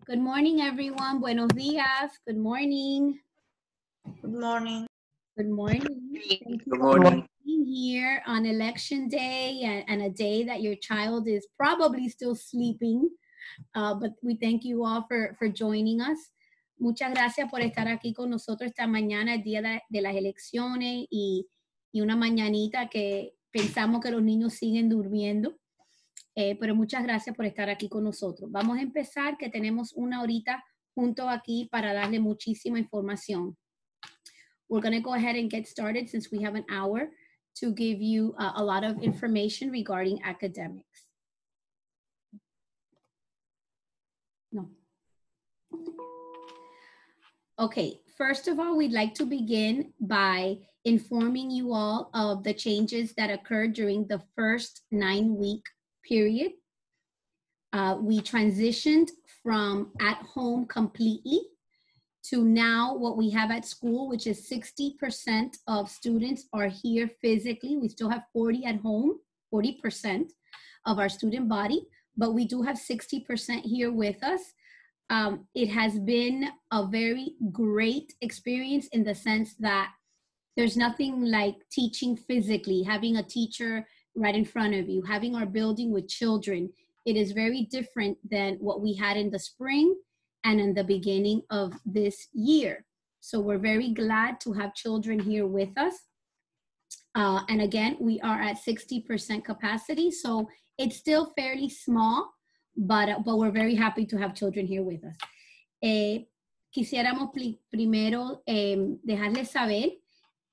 Good morning, everyone. Buenos días. Good morning. Good morning. Good morning. Thank you Good for morning. being here on election day and a day that your child is probably still sleeping. But we thank you all for joining us. Muchas gracias por estar aquí con nosotros esta mañana, el día de las elecciones y una mañanita que pensamos que los niños siguen durmiendo. Pero muchas gracias por estar aquí con nosotros. Vamos a empezar, que tenemos una horita junto aquí para darle muchísima información. We're going to go ahead and get started since we have an hour to give you a lot of information regarding academics. No. Okay, first of all, we'd like to begin by informing you all of the changes that occurred during the first 9-week period. We transitioned from at home completely to now what we have at school, which is 60% of students are here physically. We still have 40 at home, 40% of our student body, but we do have 60% here with us. It has been a very great experience in the sense that there's nothing like teaching physically, having a teacher right in front of you, having our building with children. It is very different than what we had in the spring and in the beginning of this year. So we're very glad to have children here with us. And again, we are at 60% capacity. So it's still fairly small, but we're very happy to have children here with us. Quisiéramos primero dejarles saber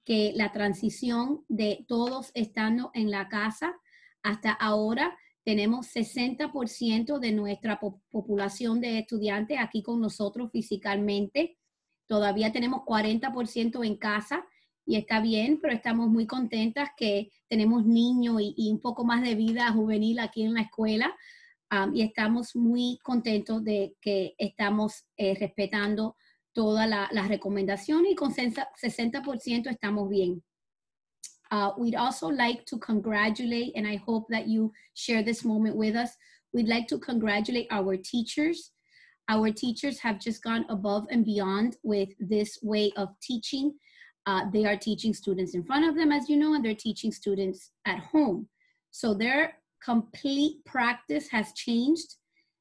que la transición de todos estando en la casa, hasta ahora tenemos 60% de nuestra población de estudiantes aquí con nosotros físicamente. Todavía tenemos 40% en casa y está bien, pero estamos muy contentas que tenemos niños y un poco más de vida juvenil aquí en la escuela. Y estamos muy contentos de que estamos respetando todas las recomendaciones y con 60% estamos bien. We'd also like to congratulate, and I hope that you share this moment with us, we'd like to congratulate our teachers. Our teachers have just gone above and beyond with this way of teaching. They are teaching students in front of them, as you know, and they're teaching students at home. So their complete practice has changed.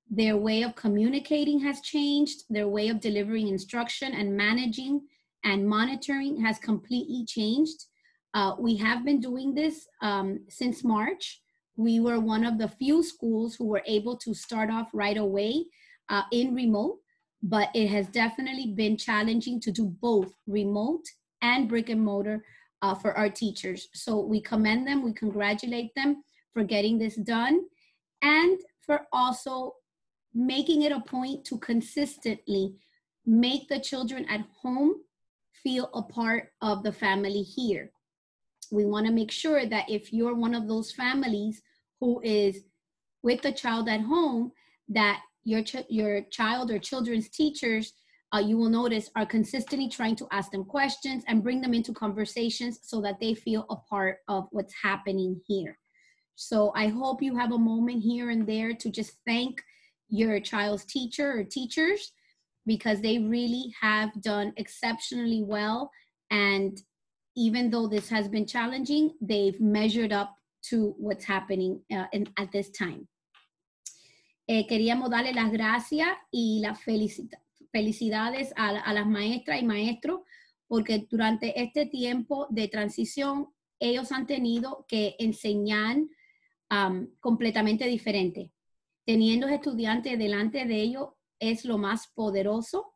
Their way of communicating has changed. Their way of delivering instruction and managing and monitoring has completely changed. We have been doing this since March. We were one of the few schools who were able to start off right away in remote, but it has definitely been challenging to do both remote and brick and mortar for our teachers. So we commend them, we congratulate them for getting this done and for also making it a point to consistently make the children at home feel a part of the family here. We want to make sure that if you're one of those families who is with the child at home, that your child or children's teachers, you will notice, are consistently trying to ask them questions and bring them into conversations so that they feel a part of what's happening here. So I hope you have a moment here and there to just thank your child's teacher or teachers, because they really have done exceptionally well. And even though this has been challenging, they've measured up to what's happening at this time. Queríamos darle las gracias y las felicidades a las maestras y maestros, porque durante este tiempo de transición, ellos han tenido que enseñar completamente diferente. Teniendo estudiantes delante de ellos es lo más poderoso,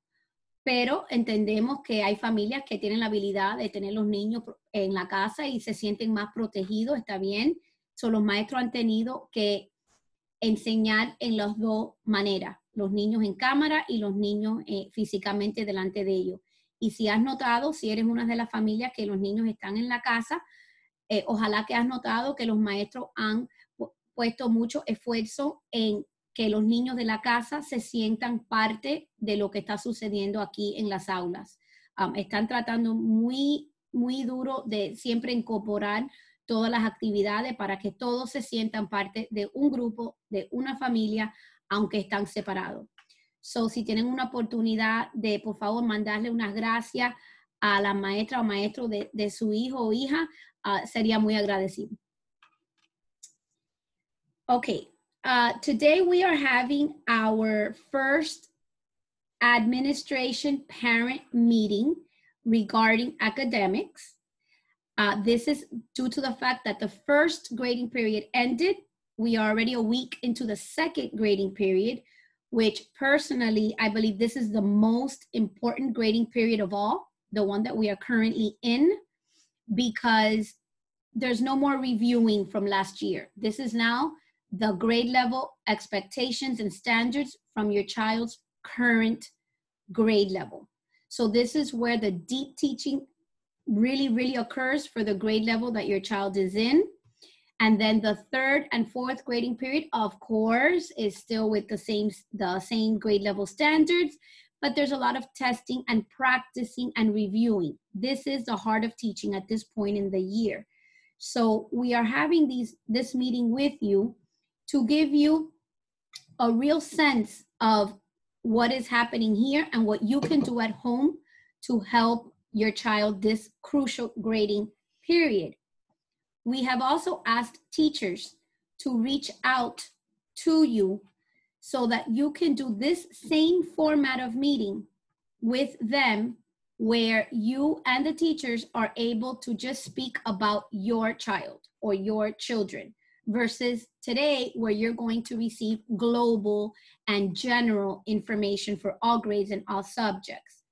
pero entendemos que hay familias que tienen la habilidad de tener los niños en la casa y se sienten más protegidos, está bien. So, los maestros han tenido que enseñar en las dos maneras, los niños en cámara y los niños físicamente delante de ellos. Y si has notado, si eres una de las familias que los niños están en la casa, ojalá que has notado que los maestros han puesto mucho esfuerzo en que los niños de la casa se sientan parte de lo que está sucediendo aquí en las aulas. Están tratando muy duro de siempre incorporar todas las actividades para que todos se sientan parte de un grupo, de una familia, aunque están separados. So, si tienen una oportunidad de, por favor, mandarle unas gracias a la maestra o maestro de su hijo o hija, sería muy agradecido. Okay, today we are having our first administration parent meeting regarding academics. This is due to the fact that the first grading period ended. We are already a week into the second grading period, which personally, I believe this is the most important grading period of all, the one that we are currently in, because there's no more reviewing from last year. This is now the grade level expectations and standards from your child's current grade level. So this is where the deep teaching really occurs for the grade level that your child is in. And then the third and fourth grading period, of course, is still with the same grade level standards, but there's a lot of testing and practicing and reviewing. This is the heart of teaching at this point in the year. So we are having this meeting with you to give you a real sense of what is happening here and what you can do at home to help your child this crucial grading period. We have also asked teachers to reach out to you so that you can do this same format of meeting with them, where you and the teachers are able to just speak about your child or your children, versus today where you're going to receive global and general information for all grades and all subjects.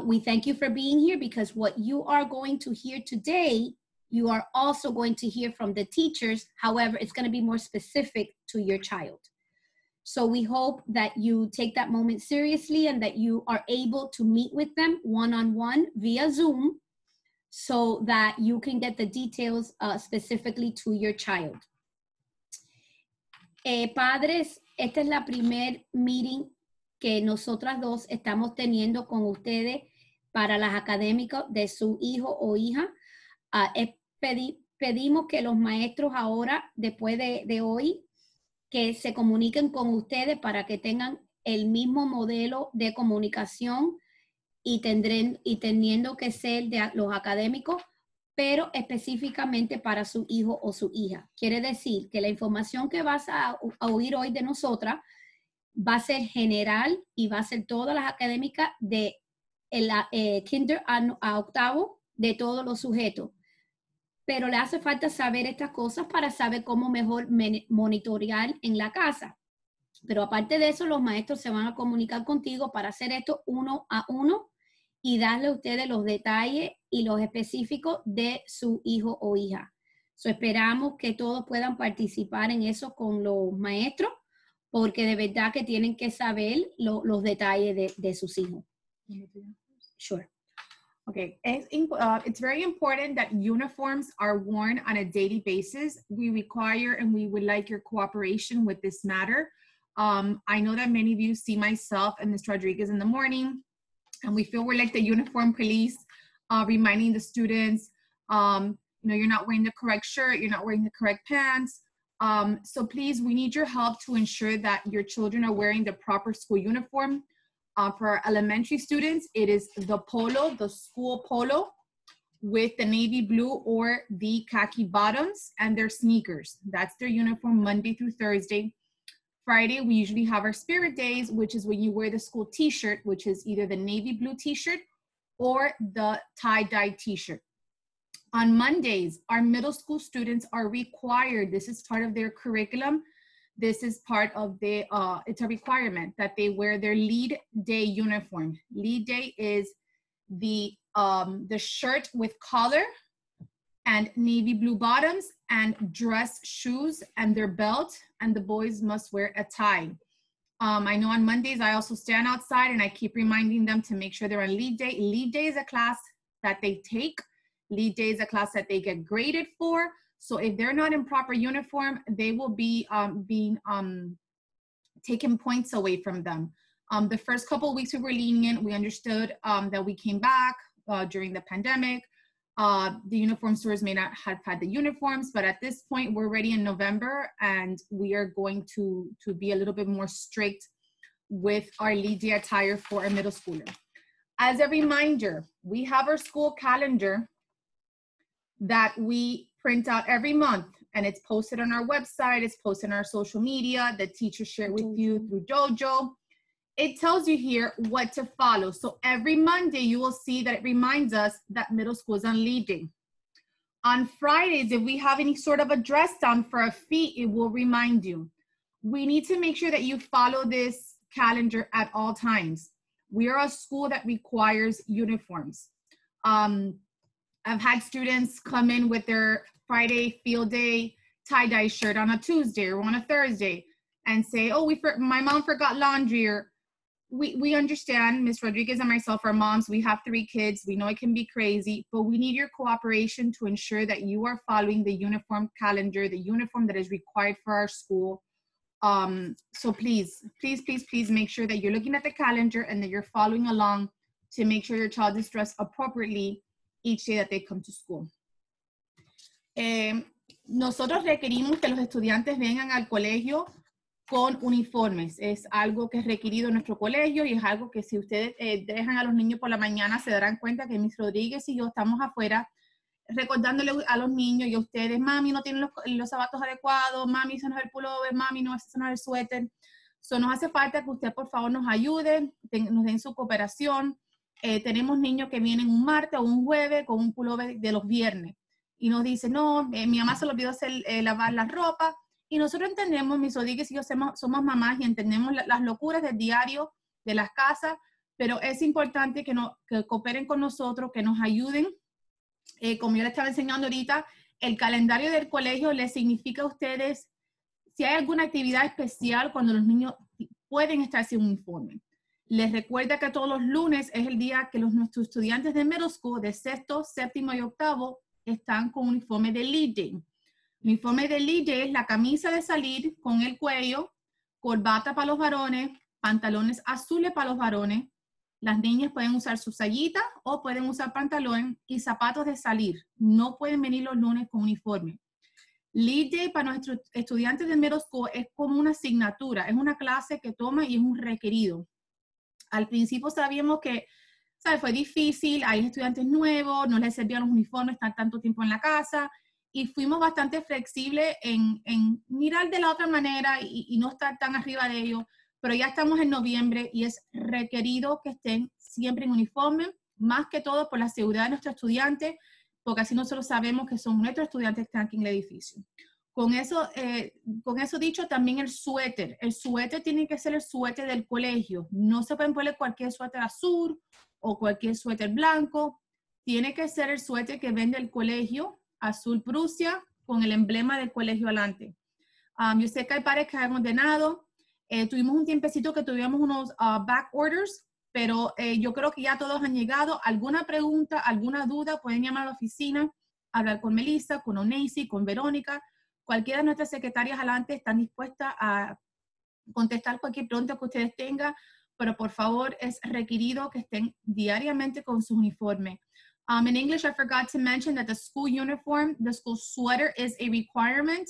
We thank you for being here, because what you are going to hear today, you are also going to hear from the teachers. However, it's going to be more specific to your child. So we hope that you take that moment seriously and that you are able to meet with them one-on-one via Zoom, so that you can get the details specifically to your child. Padres, esta es la primer meeting que nosotras dos estamos teniendo con ustedes para las académicas de su hijo o hija. Pedimos que los maestros ahora, después de hoy, que se comuniquen con ustedes para que tengan el mismo modelo de comunicación y teniendo que ser de los académicos, pero específicamente para su hijo o su hija. Quiere decir que la información que vas a oír hoy de nosotras va a ser general y va a ser todas las académicas de kinder a octavo, de todos los sujetos. Pero le hace falta saber estas cosas para saber cómo mejor monitorear en la casa. Pero aparte de eso, los maestros se van a comunicar contigo para hacer esto uno a uno y darle a ustedes los detalles y los específicos de su hijo o hija. So, esperamos que todos puedan participar en eso con los maestros, porque de verdad que tienen que saber los detalles de sus hijos. Sure. Okay, it's very important that uniforms are worn on a daily basis. We require and we would like your cooperation with this matter. I know that many of you see myself and Ms. Rodriguez in the morning, and we feel we're like the uniform police, reminding the students, you're not wearing the correct shirt, you're not wearing the correct pants. So please, we need your help to ensure that your children are wearing the proper school uniform. For our elementary students, it is the polo, the school polo, with the navy blue or the khaki bottoms and their sneakers. That's their uniform Monday through Thursday. Friday, we usually have our spirit days, which is when you wear the school t-shirt, which is either the navy blue t-shirt or the tie-dye t-shirt. On Mondays, our middle school students are required, this is part of their curriculum, this is part of the, it's a requirement that they wear their lead day uniform. Lead day is the shirt with collar and navy blue bottoms and dress shoes and their belt, and the boys must wear a tie. I know on Mondays, I also stand outside and I keep reminding them to make sure they're on lead day. Lead day is a class that they take. Lead day is a class that they get graded for. So if they're not in proper uniform, they will be taking points away from them. The first couple of weeks we were lenient. We understood that we came back during the pandemic. The uniform stores may not have had the uniforms, but at this point we're ready in November and we are going to be a little bit more strict with our lead day attire for a middle schooler. As a reminder, we have our school calendar that we print out every month, and it's posted on our website, it's posted on our social media, the teachers share it with you through Dojo. It tells you here what to follow. So every Monday, you will see that it reminds us that middle school is on lead day. On Fridays, if we have any sort of a dress down for a fee, it will remind you. We need to make sure that you follow this calendar at all times. We are a school that requires uniforms. I've had students come in with their Friday field day tie-dye shirt on a Tuesday or on a Thursday and say, oh, my mom forgot laundry. Or we understand, Ms. Rodriguez and myself are moms. We have 3 kids. We know it can be crazy, but we need your cooperation to ensure that you are following the uniform calendar, the uniform that is required for our school. So please make sure that you're looking at the calendar and that you're following along to make sure your child is dressed appropriately each day that they come to school. Nosotros requerimos que los estudiantes vengan al colegio con uniformes. Es algo que es requerido en nuestro colegio y es algo que si ustedes dejan a los niños por la mañana se darán cuenta que Miss Rodríguez y yo estamos afuera recordándole a los niños y a ustedes, mami, no tienen los zapatos adecuados, mami, ese no es el pullover, mami, no, ese no es el suéter. So, nos hace falta que usted, por favor, nos ayude, nos den su cooperación. Tenemos niños que vienen un martes o un jueves con un pullover de los viernes y nos dicen, no, mi mamá se le olvidó lavar la ropa. Y nosotros entendemos, Miss Rodríguez y yo somos mamás y entendemos las locuras del diario de las casas, pero es importante que cooperen con nosotros, que nos ayuden. Como yo les estaba enseñando ahorita, el calendario del colegio les significa a ustedes si hay alguna actividad especial cuando los niños pueden estar sin uniforme. Les recuerda que todos los lunes es el día que nuestros estudiantes de middle school, de 6º, 7º y 8º, están con uniforme de lead day. Uniforme de lead day es la camisa de salir con el cuello, corbata para los varones, pantalones azules para los varones. Las niñas pueden usar sus sayitas o pueden usar pantalón y zapatos de salir. No pueden venir los lunes con uniforme. Lead Day para nuestros estudiantes de middle school es como una asignatura, es una clase que toma y es un requerido. Al principio sabíamos que fue difícil, hay estudiantes nuevos, no les servían los uniformes, estar tanto tiempo en la casa y fuimos bastante flexibles en mirar de la otra manera y no estar tan arriba de ellos. Pero ya estamos en noviembre y es requerido que estén siempre en uniforme, más que todo por la seguridad de nuestros estudiantes, porque así nosotros sabemos que son nuestros estudiantes que están aquí en el edificio. Con eso dicho, también el suéter. El suéter tiene que ser el suéter del colegio. No se pueden poner cualquier suéter azul o cualquier suéter blanco. Tiene que ser el suéter que vende el colegio, azul Prusia, con el emblema del colegio adelante. Yo sé que hay padres que han ordenado. Tuvimos un tiempecito que tuvimos unos back orders, pero yo creo que ya todos han llegado. ¿Alguna pregunta, alguna duda? Pueden llamar a la oficina, hablar con Melissa, con Oneisi, con Verónica. Cualquiera de nuestras secretarias adelante están dispuestas a contestar cualquier pregunta que ustedes tengan, pero por favor es requerido que estén diariamente con sus uniformes. In English, I forgot to mention that the school uniform, the school sweater is a requirement.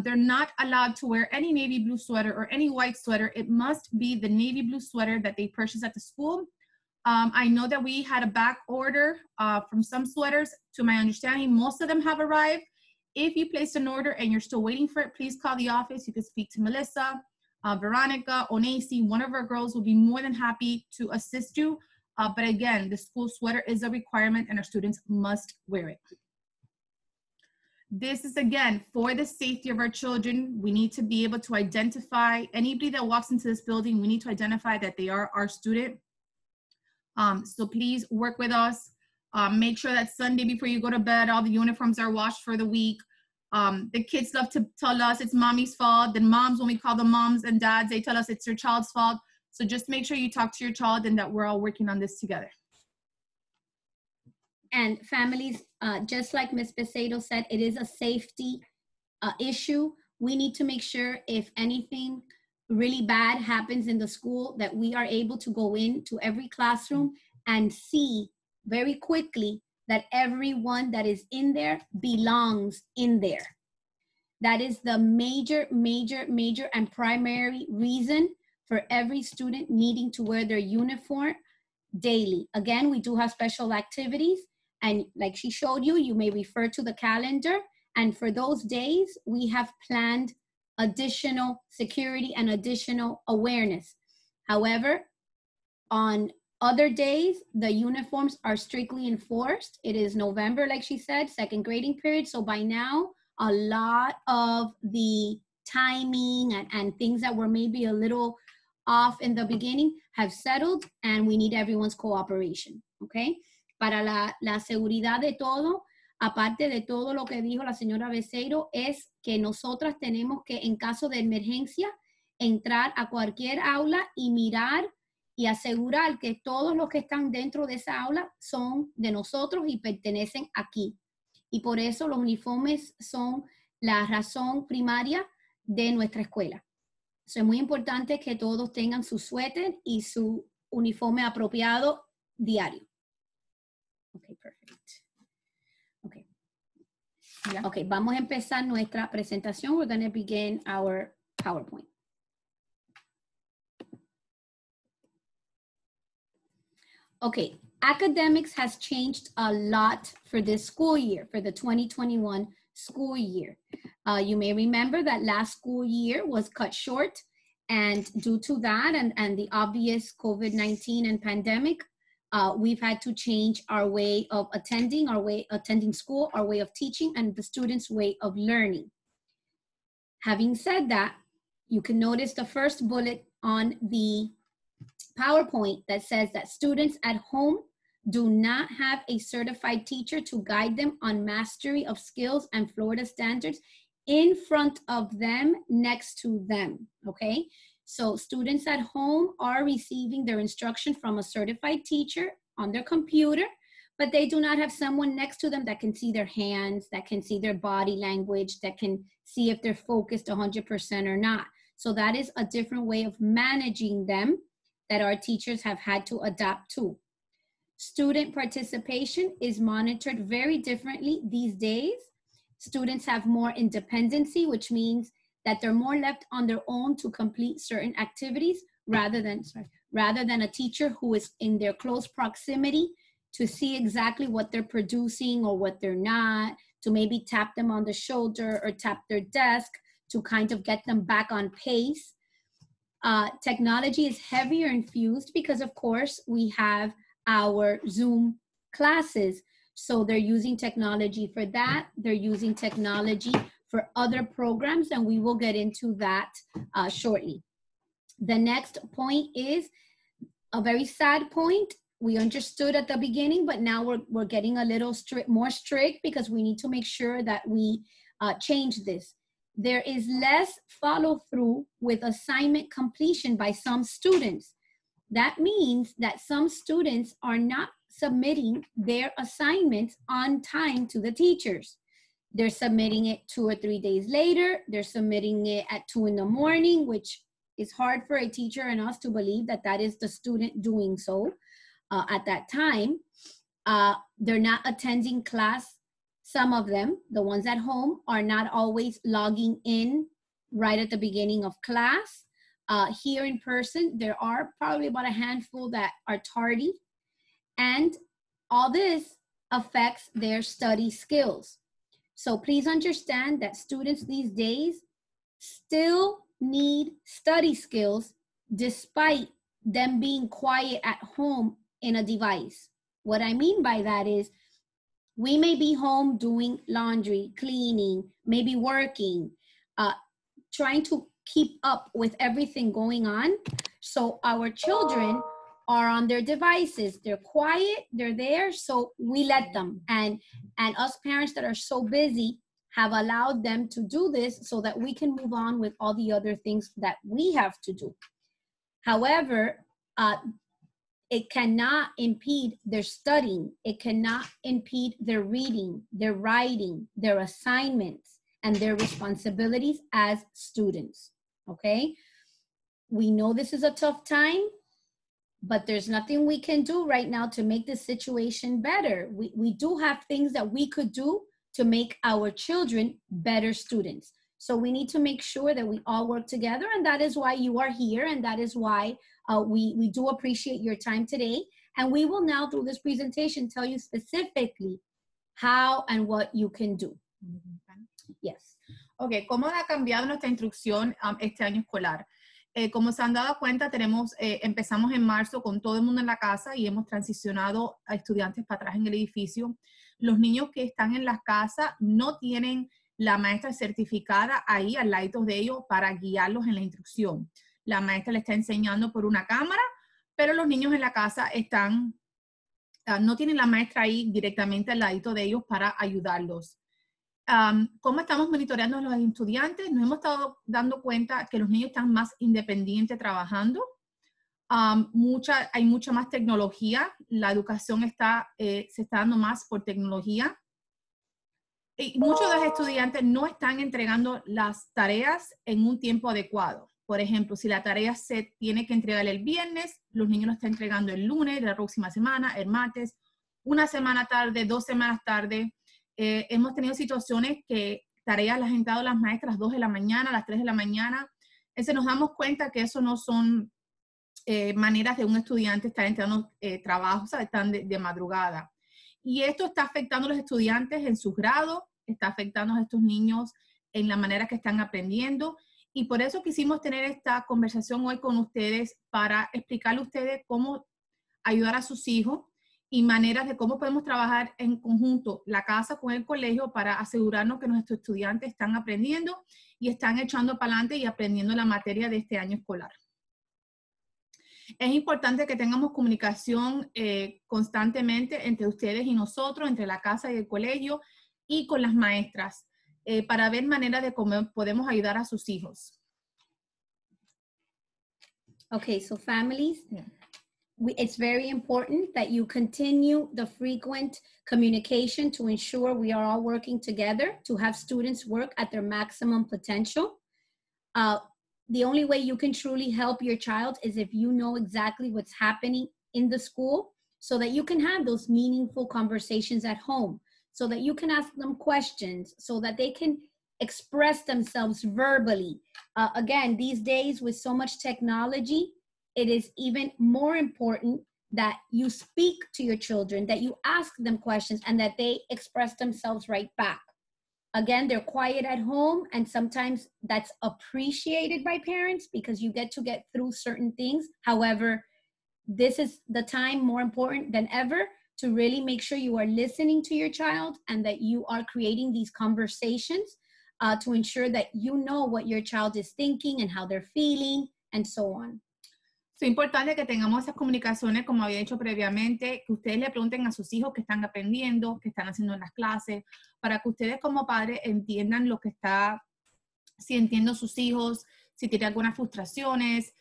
They're not allowed to wear any navy blue sweater or any white sweater. It must be the navy blue sweater that they purchased at the school. I know that we had a back order from some sweaters. To my understanding, most of them have arrived. If you placed an order and you're still waiting for it, please call the office. You can speak to Melissa, Veronica, Oneisi. One of our girls will be more than happy to assist you. But again, the school sweater is a requirement and our students must wear it. This is, again, for the safety of our children. We need to be able to identify anybody that walks into this building. We need to identify that they are our student. So please work with us. Make sure that Sunday before you go to bed, all the uniforms are washed for the week. The kids love to tell us it's mommy's fault. Then moms, when we call them moms and dads, they tell us it's your child's fault. So just make sure you talk to your child and that we're all working on this together. And families, just like Ms. Becerra said, it is a safety issue. We need to make sure if anything really bad happens in the school that we are able to go into every classroom and see very quickly that everyone that is in there belongs in there. That is the major and primary reason for every student needing to wear their uniform daily. Again, we do have special activities, and like she showed you, you may refer to the calendar, and for those days, we have planned additional security and additional awareness. However, on other days, the uniforms are strictly enforced. It is November, like she said, second grading period. So by now, a lot of the timing and things that were maybe a little off in the beginning have settled, and we need everyone's cooperation, okay? Para la seguridad de todo, aparte de todo lo que dijo la señora Becerro, es que nosotras tenemos que, en caso de emergencia, entrar a cualquier aula y mirar y asegurar que todos los que están dentro de esa aula son de nosotros y pertenecen aquí. Y por eso los uniformes son la razón primaria de nuestra escuela. Es muy importante que todos tengan su suéter y su uniforme apropiado diario. Okay, perfect. Okay. Yeah. Okay, vamos a empezar nuestra presentación. We're going to begin our PowerPoint. Okay, academics has changed a lot for this school year, for the 2021 school year. You may remember that last school year was cut short, and due to that and the obvious COVID-19 and pandemic, we've had to change our way of attending school, our way of teaching, and the students' way of learning. Having said that, you can notice the first bullet on the PowerPoint that says that students at home do not have a certified teacher to guide them on mastery of skills and Florida standards in front of them, next to them, okay? So students at home are receiving their instruction from a certified teacher on their computer, but they do not have someone next to them that can see their hands, that can see their body language, that can see if they're focused 100% or not. So that is a different way of managing them that our teachers have had to adapt to. Student participation is monitored very differently these days. Students have more independency, which means that they're more left on their own to complete certain activities rather than a teacher who is in their close proximity to see exactly what they're producing or what they're not, to maybe tap them on the shoulder or tap their desk to kind of get them back on pace. Technology is heavier infused because, of course, we have our Zoom classes. So they're using technology for that. They're using technology for other programs, and we will get into that shortly. The next point is a very sad point. We understood at the beginning, but now we're getting a little more strict because we need to make sure that we change this. There is less follow-through with assignment completion by some students. That means that some students are not submitting their assignments on time to the teachers. They're submitting it 2 or 3 days later. They're submitting it at 2 in the morning, which is hard for a teacher and us to believe that that is the student doing so at that time. They're not attending class. Some of them, the ones at home, are not always logging in right at the beginning of class. Here in person, there are probably about a handful that are tardy. And all this affects their study skills. So please understand that students these days still need study skills despite them being quiet at home in a device. What I mean by that is we may be home doing laundry, cleaning, maybe working, trying to keep up with everything going on. So our children are on their devices. They're quiet, they're there, so we let them. And us parents that are so busy have allowed them to do this so that we can move on with all the other things that we have to do. However, it cannot impede their studying. It cannot impede their reading, their writing, their assignments, and their responsibilities as students, okay? We know this is a tough time, but there's nothing we can do right now to make this situation better. We do have things that we could do to make our children better students. So we need to make sure that we all work together, and that is why you are here, and that is why we do appreciate your time today. And we will now, through this presentation, tell you specifically how and what you can do. Yes. Ok, ¿cómo ha cambiado nuestra instrucción este año escolar? Como se han dado cuenta, empezamos en marzo con todo el mundo en la casa y hemos transicionado a estudiantes para atrás en el edificio. Los niños que están en las casas no tienen la maestra certificada ahí al lado de ellos para guiarlos en la instrucción. La maestra le está enseñando por una cámara, pero los niños en la casa no tienen la maestra ahí directamente al ladito de ellos para ayudarlos. ¿Cómo estamos monitoreando a los estudiantes? Nos hemos estado dando cuenta que los niños están más independientes trabajando. Hay mucha más tecnología. La educación se está dando más por tecnología. Y muchos de los estudiantes no están entregando las tareas en un tiempo adecuado. Por ejemplo, si la tarea se tiene que entregar el viernes, los niños lo están entregando el lunes de la próxima semana, el martes, una semana tarde, 2 semanas tarde. Hemos tenido situaciones que tareas las han entrado las maestras a las 2 de la mañana, a las 3 de la mañana. Entonces nos damos cuenta que eso no son maneras de un estudiante estar entrando trabajos, están de madrugada. Y esto está afectando a los estudiantes en sus grados, está afectando a estos niños en la manera que están aprendiendo. Y por eso quisimos tener esta conversación hoy con ustedes para explicarle a ustedes cómo ayudar a sus hijos y maneras de cómo podemos trabajar en conjunto la casa con el colegio para asegurarnos que nuestros estudiantes están aprendiendo y están echando para adelante y aprendiendo la materia de este año escolar. Es importante que tengamos comunicación constantemente entre ustedes y nosotros, entre la casa y el colegio y con las maestras para ver maneras de cómo podemos ayudar a sus hijos. Okay, so families, it's very important that you continue the frequent communication to ensure we are all working together to have students work at their maximum potential. The only way you can truly help your child is if you know exactly what's happening in the school so that you can have those meaningful conversations at home, so that you can ask them questions, so that they can express themselves verbally. Again, these days with so much technology, it is even more important that you speak to your children, that you ask them questions, and that they express themselves right back. Again, they're quiet at home, and sometimes that's appreciated by parents because you get through certain things. However, this is the time more important than ever to really make sure you are listening to your child and that you are creating these conversations to ensure that you know what your child is thinking and how they're feeling and so on. Es importante que tengamos esas comunicaciones, como había dicho previamente, que ustedes le pregunten a sus hijos qué están aprendiendo, qué están haciendo en las clases, para que ustedes como padres entiendan lo que está sintiendo sus hijos, si tienen algunas frustraciones,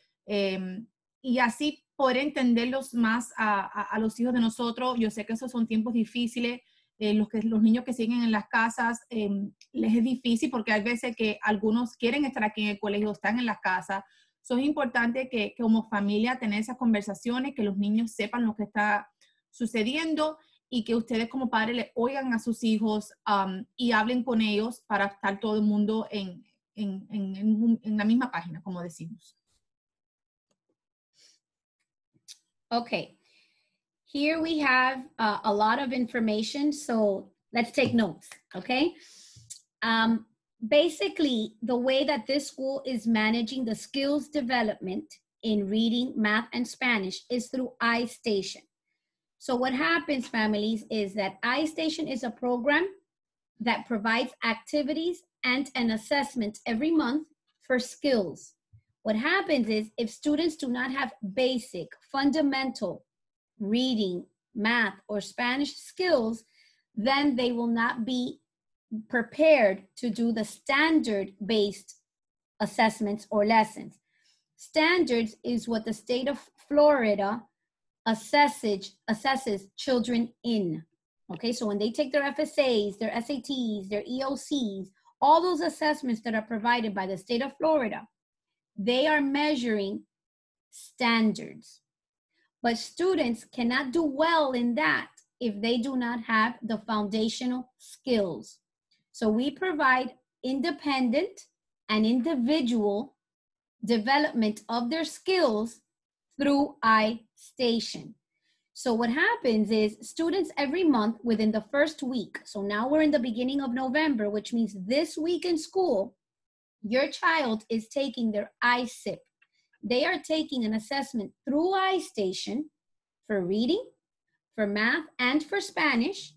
y así poder entenderlos más a los hijos de nosotros. Yo sé que esos son tiempos difíciles, los niños que siguen en las casas, les es difícil porque hay veces que algunos quieren estar aquí en el colegio, están en las casas. So, es importante que como familia tener esas conversaciones, que los niños sepan lo que está sucediendo y que ustedes como padres le oigan a sus hijos y hablen con ellos para estar todo el mundo en la misma página, como decimos. Okay, here we have a lot of information, so let's take notes, okay? Basically, the way that this school is managing the skills development in reading, math, and Spanish is through iStation. So what happens, families, is that iStation is a program that provides activities and an assessment every month for skills. What happens is if students do not have basic, fundamental reading, math, or Spanish skills, then they will not be prepared to do the standard-based assessments or lessons. Standards is what the state of Florida assesses children in. Okay, so when they take their FSAs, their SATs, their EOCs, all those assessments that are provided by the state of Florida, they are measuring standards. But students cannot do well in that if they do not have the foundational skills. So we provide independent and individual development of their skills through iStation. So what happens is students every month within the first week, so now we're in the beginning of November, which means this week in school, your child is taking their iSIP. They are taking an assessment through iStation for reading, for math, and for Spanish.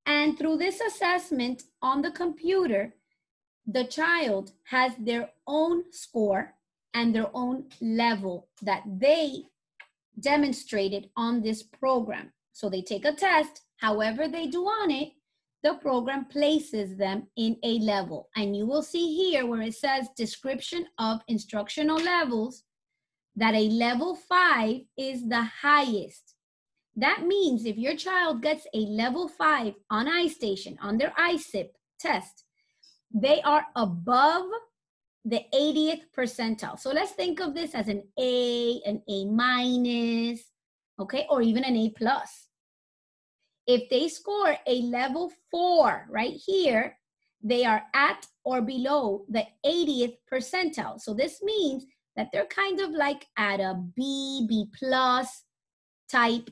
And through this assessment on the computer, the child has their own score and their own level that they demonstrated on this program. So they take a test, however they do on it, the program places them in a level. And you will see here where it says description of instructional levels, that a level 5 is the highest. That means if your child gets a level 5 on iStation, on their iSIP test, they are above the 80th percentile. So let's think of this as an A minus, okay, or even an A plus. If they score a level 4 right here, they are at or below the 80th percentile. So this means that they're kind of like at a B plus type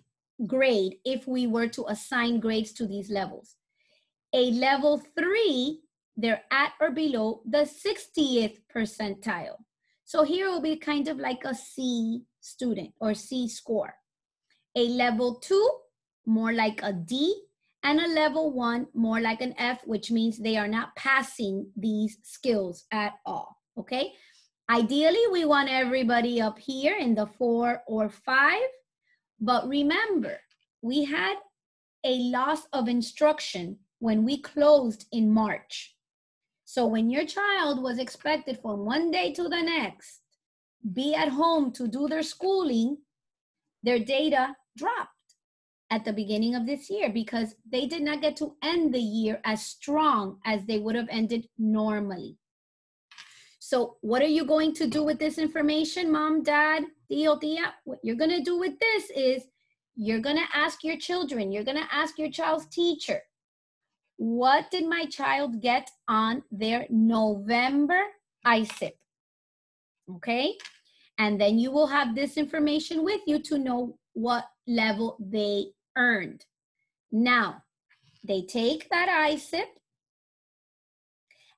grade if we were to assign grades to these levels. A level 3, they're at or below the 60th percentile. So here will be kind of like a C student or C score. A level 2, more like a D, and a level 1, more like an F, which means they are not passing these skills at all, okay? Ideally, we want everybody up here in the 4 or 5, but remember, we had a loss of instruction when we closed in March. So when your child was expected from one day to the next, be at home to do their schooling, their data dropped at the beginning of this year because they did not get to end the year as strong as they would have ended normally. So what are you going to do with this information, mom, dad, tío, tía? What you're going to do with this is you're going to ask your children, you're going to ask your child's teacher, what did my child get on their November iSIP? Okay? And then you will have this information with you to know what level they earned. Now, they take that iSIP,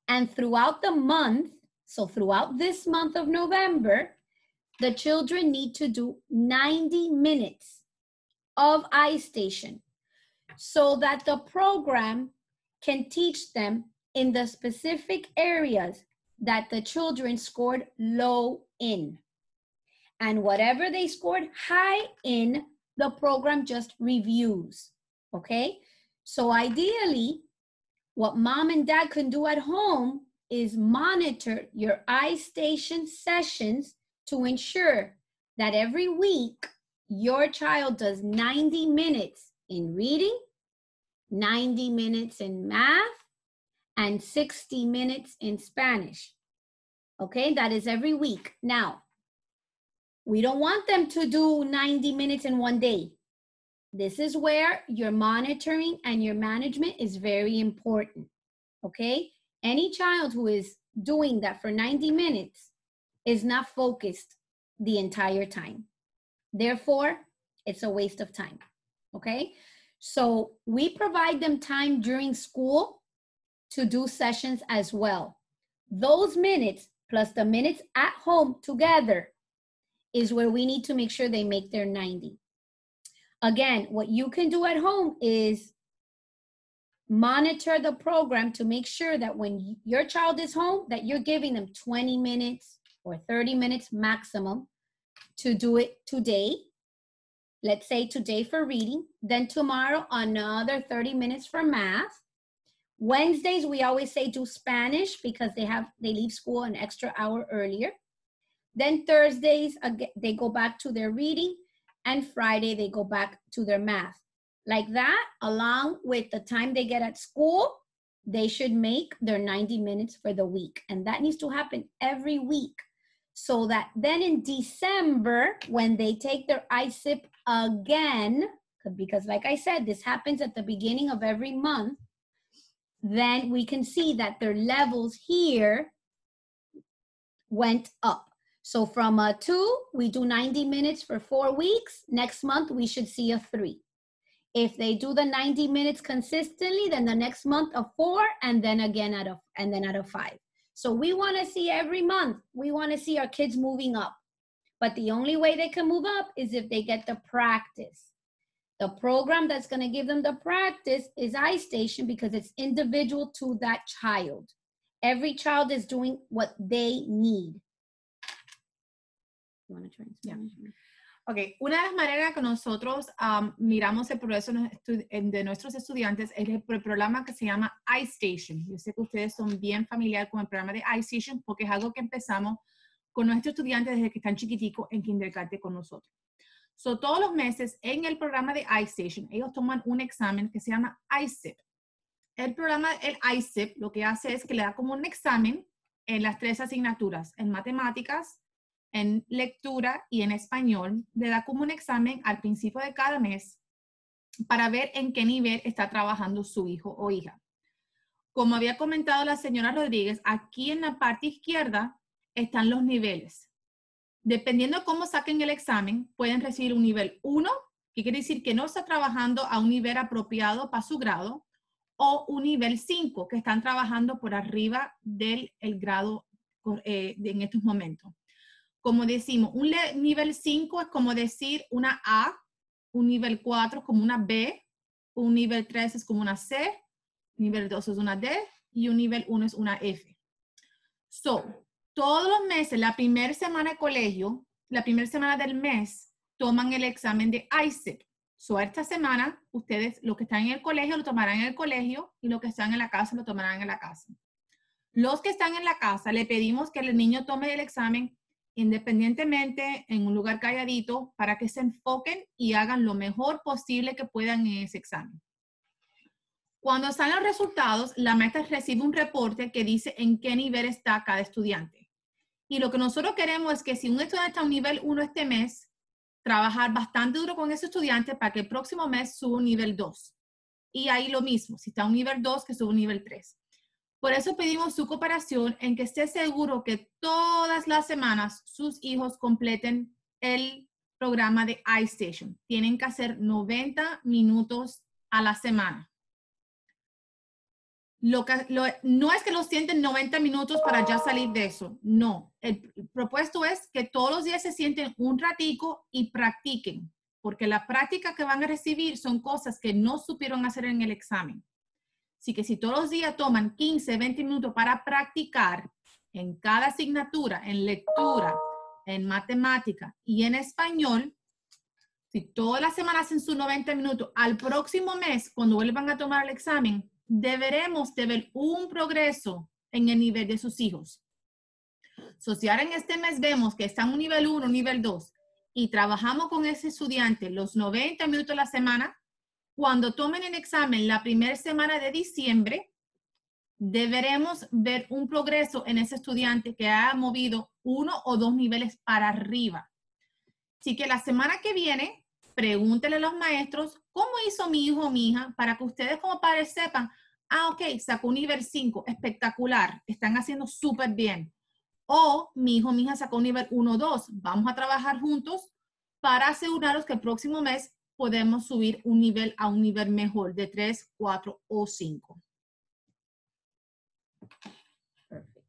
and throughout the month, so throughout this month of November, the children need to do 90 minutes of iStation so that the program can teach them in the specific areas that the children scored low in. And whatever they scored high in, the program just reviews, okay? So ideally, what mom and dad can do at home is monitor your iStation sessions to ensure that every week your child does 90 minutes in reading, 90 minutes in math, and 60 minutes in Spanish. Okay, that is every week. Now, we don't want them to do 90 minutes in one day. This is where your monitoring and your management is very important, okay? Any child who is doing that for 90 minutes is not focused the entire time. Therefore, it's a waste of time, okay? So we provide them time during school to do sessions as well. Those minutes plus the minutes at home together is where we need to make sure they make their 90. Again, what you can do at home is monitor the program to make sure that when your child is home, that you're giving them 20 minutes or 30 minutes maximum to do it today. Let's say today for reading, then tomorrow another 30 minutes for math. Wednesdays, we always say do Spanish because they leave school an extra hour earlier. Then Thursdays, they go back to their reading, and Friday, they go back to their math. Like that, along with the time they get at school, they should make their 90 minutes for the week. And that needs to happen every week. So that then in December, when they take their iSIP again, because like I said, this happens at the beginning of every month, then we can see that their levels here went up. So from a 2, we do 90 minutes for 4 weeks. Next month, we should see a 3. If they do the 90 minutes consistently, then the next month a 4, and then again at a 5. So we want to see every month, we want to see our kids moving up. But the only way they can move up is if they get the practice. The program that's going to give them the practice is iStation because it's individual to that child. Every child is doing what they need. You want to try? Yeah. Okay, una de las maneras que nosotros miramos el progreso de nuestros estudiantes es el programa que se llama iStation. Yo sé que ustedes son bien familiares con el programa de iStation porque es algo que empezamos con nuestros estudiantes desde que están chiquiticos en kindergarten con nosotros. So, todos los meses en el programa de iStation, ellos toman un examen que se llama ISIP. El programa, el ISIP, lo que hace es que le da como un examen en las 3 asignaturas, en matemáticas, en lectura y en español. Le da como un examen al principio de cada mes para ver en qué nivel está trabajando su hijo o hija. Como había comentado la señora Rodríguez, aquí en la parte izquierda están los niveles. Dependiendo de cómo saquen el examen, pueden recibir un nivel 1, que quiere decir que no está trabajando a un nivel apropiado para su grado, o un nivel 5, que están trabajando por arriba del grado en estos momentos. Como decimos, un nivel 5 es como decir una A, un nivel 4 es como una B, un nivel 3 es como una C, nivel 2 es una D y un nivel 1 es una F. So, todos los meses, la primera semana de colegio, la primera semana del mes, toman el examen de ISIP. So, esta semana, ustedes, los que están en el colegio, lo tomarán en el colegio y los que están en la casa, lo tomarán en la casa. Los que están en la casa, le pedimos que el niño tome el examen independientemente en un lugar calladito para que se enfoquen y hagan lo mejor posible que puedan en ese examen. Cuando salen los resultados, la maestra recibe un reporte que dice en qué nivel está cada estudiante. Y lo que nosotros queremos es que si un estudiante está a un nivel 1 este mes, trabajar bastante duro con ese estudiante para que el próximo mes suba un nivel 2. Y ahí lo mismo, si está a un nivel 2, que suba un nivel 3. Por eso pedimos su cooperación en que esté seguro que todas las semanas sus hijos completen el programa de iStation. Tienen que hacer 90 minutos a la semana. No es que lo sienten 90 minutos para ya salir de eso. No. El propuesto es que todos los días se sienten un ratico y practiquen. Porque la práctica que van a recibir son cosas que no supieron hacer en el examen. Así que si todos los días toman 15, 20 minutos para practicar en cada asignatura, en lectura, en matemática y en español, si todas las semanas hacen sus 90 minutos, al próximo mes, cuando vuelvan a tomar el examen, deberemos de ver un progreso en el nivel de sus hijos. So, si ahora en este mes vemos que está en un nivel 1, nivel 2, y trabajamos con ese estudiante los 90 minutos a la semana, cuando tomen el examen la primera semana de diciembre, deberemos ver un progreso en ese estudiante que ha movido 1 o 2 niveles para arriba. Así que la semana que viene, pregúntenle a los maestros cómo hizo mi hijo o mi hija para que ustedes como padres sepan, ok, sacó un nivel 5, espectacular, están haciendo súper bien. O mi hijo o mi hija sacó un nivel 1 o 2, vamos a trabajar juntos para asegurarnos que el próximo mes podemos subir un nivel a un nivel mejor de 3, 4 o 5. Perfect.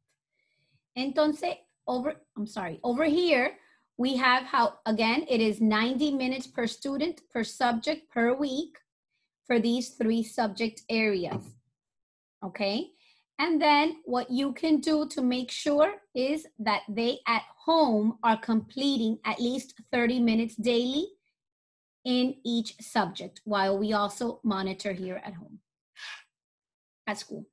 Entonces, over here, we have how, again, it is 90 minutes per student, per subject, per week for these 3 subject areas, okay? And then what you can do to make sure is that they at home are completing at least 30 minutes daily in each subject, while we also monitor here at home, at school.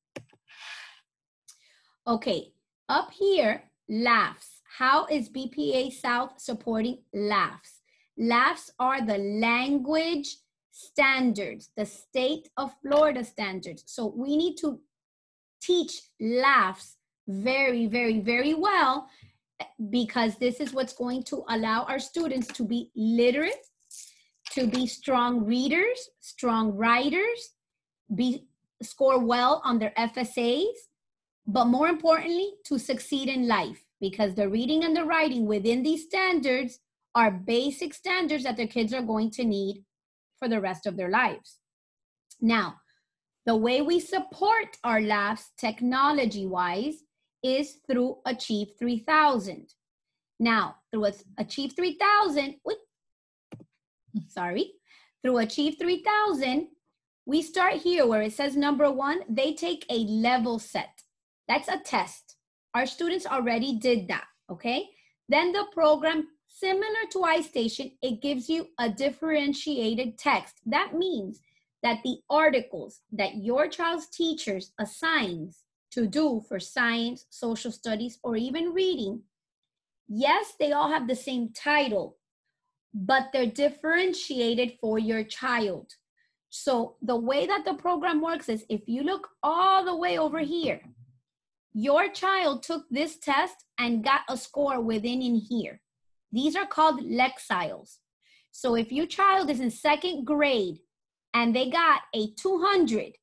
Okay, up here, LAFS. How is BPA South supporting LAFS? LAFS are the language standards, the state of Florida standards. So we need to teach LAFS very, very, very well, because this is what's going to allow our students to be literate, to be strong readers, strong writers, score well on their FSAs, but more importantly, to succeed in life. because the reading and the writing within these standards are basic standards that the kids are going to need for the rest of their lives. Now, the way we support our LAFS technology-wise is through Achieve 3000. Now, through Achieve 3000, through Achieve 3000, we start here where it says number 1, they take a level set. That's a test. Our students already did that, okay? Then the program, similar to iStation, it gives you a differentiated text. That means that the articles that your child's teachers assigns to do for science, social studies, or even reading, yes, they all have the same title, but they're differentiated for your child. So the way that the program works is if you look all the way over here, your child took this test and got a score within in here. These are called lexiles. So if your child is in 2nd grade and they got a 200,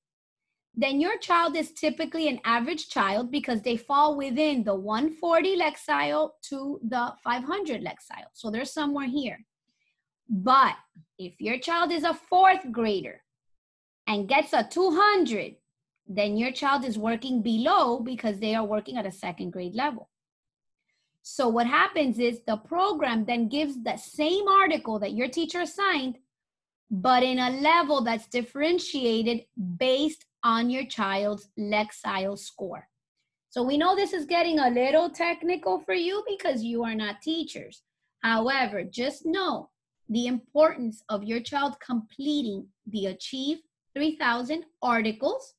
then your child is typically an average child because they fall within the 140 lexile to the 500 lexile. So they're somewhere here. But if your child is a 4th grader and gets a 200, then your child is working below because they are working at a 2nd grade level. So what happens is the program then gives the same article that your teacher assigned, but in a level that's differentiated based on your child's lexile score. So we know this is getting a little technical for you because you are not teachers. However, just know the importance of your child completing the Achieve 3000 articles,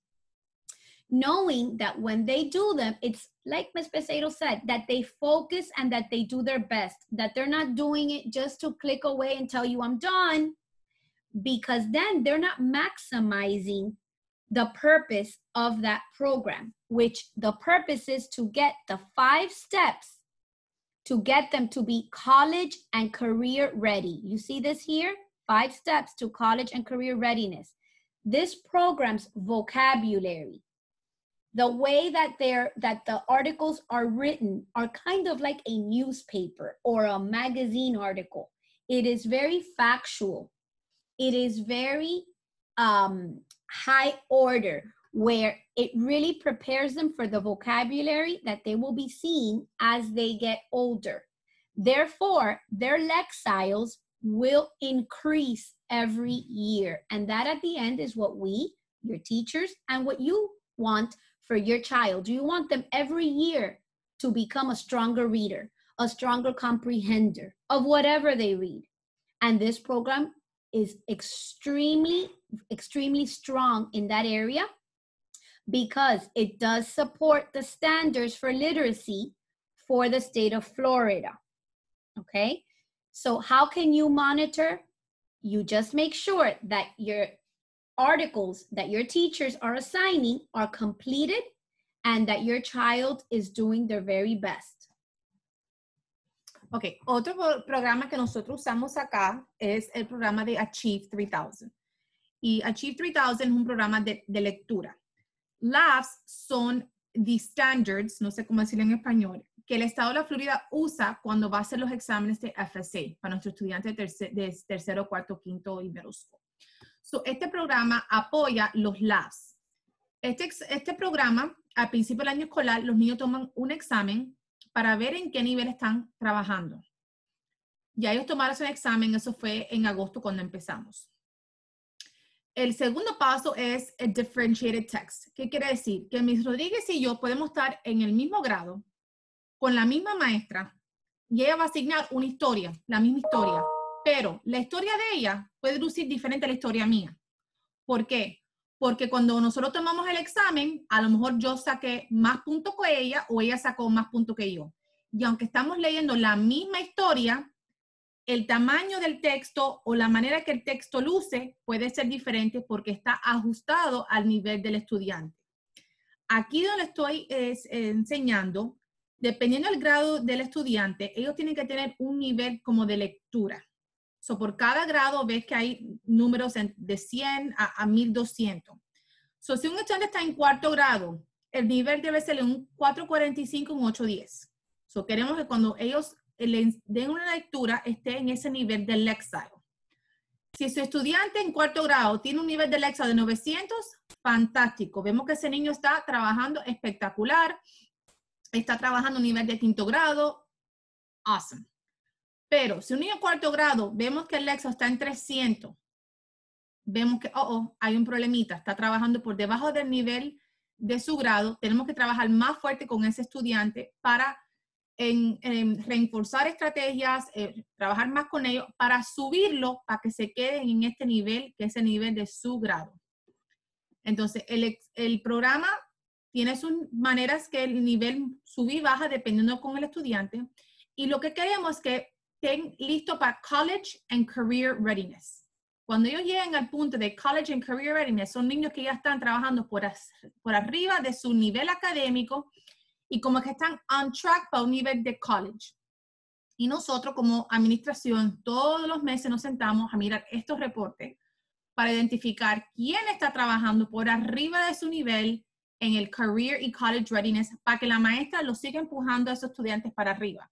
knowing that when they do them, it's like Ms. Peseiro said, that they focus and that they do their best, that they're not doing it just to click away and tell you I'm done, because then they're not maximizing the purpose of that program, which the purpose is to get the 5 steps to get them to be college and career ready. You see this here? 5 steps to college and career readiness. This program's vocabulary, the way that the articles are written are kind of like a newspaper or a magazine article. It is very factual. It is very high order, where it really prepares them for the vocabulary that they will be seeing as they get older. Therefore, their lexiles will increase every year. And that at the end is what we, your teachers, and what you want for your child. You want them every year to become a stronger reader, a stronger comprehender of whatever they read. And this program is extremely, extremely strong in that area because it does support the standards for literacy for the state of Florida, okay? So how can you monitor? You just make sure that your articles that your teachers are assigning are completed and that your child is doing their very best. Ok, otro programa que nosotros usamos acá es el programa de Achieve 3000. Y Achieve 3000 es un programa de lectura. LAFS son the standards, no sé cómo decirlo en español, que el Estado de la Florida usa cuando va a hacer los exámenes de FSA para nuestros estudiantes de tercero, cuarto, quinto y middle school. So, este programa apoya los LAFS. Este programa, al principio del año escolar, los niños toman un examen para ver en qué nivel están trabajando. Ya ellos tomaron ese examen, eso fue en agosto cuando empezamos. El segundo paso es el differentiated text. ¿Qué quiere decir? Que Ms. Rodríguez y yo podemos estar en el mismo grado, con la misma maestra, y ella va a asignar una historia, la misma historia, pero la historia de ella puede lucir diferente a la historia mía. ¿Por qué? Porque cuando nosotros tomamos el examen, a lo mejor yo saqué más puntos que ella o ella sacó más puntos que yo. Y aunque estamos leyendo la misma historia, el tamaño del texto o la manera que el texto luce puede ser diferente porque está ajustado al nivel del estudiante. Aquí donde estoy enseñando, dependiendo del grado del estudiante, ellos tienen que tener un nivel como de lectura. So, por cada grado ves que hay números de 100 a 1200. So, si un estudiante está en cuarto grado, el nivel debe ser un 445, un 810. So, queremos que cuando ellos les den una lectura esté en ese nivel de lexile. Si su estudiante en cuarto grado tiene un nivel de lexile de 900, fantástico. Vemos que ese niño está trabajando espectacular, está trabajando a un nivel de quinto grado, awesome. Pero si un niño en cuarto grado vemos que el lexile está en 300, vemos que, hay un problemita, está trabajando por debajo del nivel de su grado, tenemos que trabajar más fuerte con ese estudiante para en reforzar estrategias, trabajar más con ellos para subirlo, para que se queden en este nivel, que es el nivel de su grado. Entonces, el programa tiene sus maneras que el nivel sube y baja dependiendo con el estudiante. Y lo que queremos es que estén listos para College and Career Readiness. Cuando ellos lleguen al punto de College and Career Readiness, son niños que ya están trabajando por arriba de su nivel académico y como que están on track para un nivel de college. Y nosotros como administración, todos los meses nos sentamos a mirar estos reportes para identificar quién está trabajando por arriba de su nivel en el Career y College Readiness para que la maestra los siga empujando a esos estudiantes para arriba.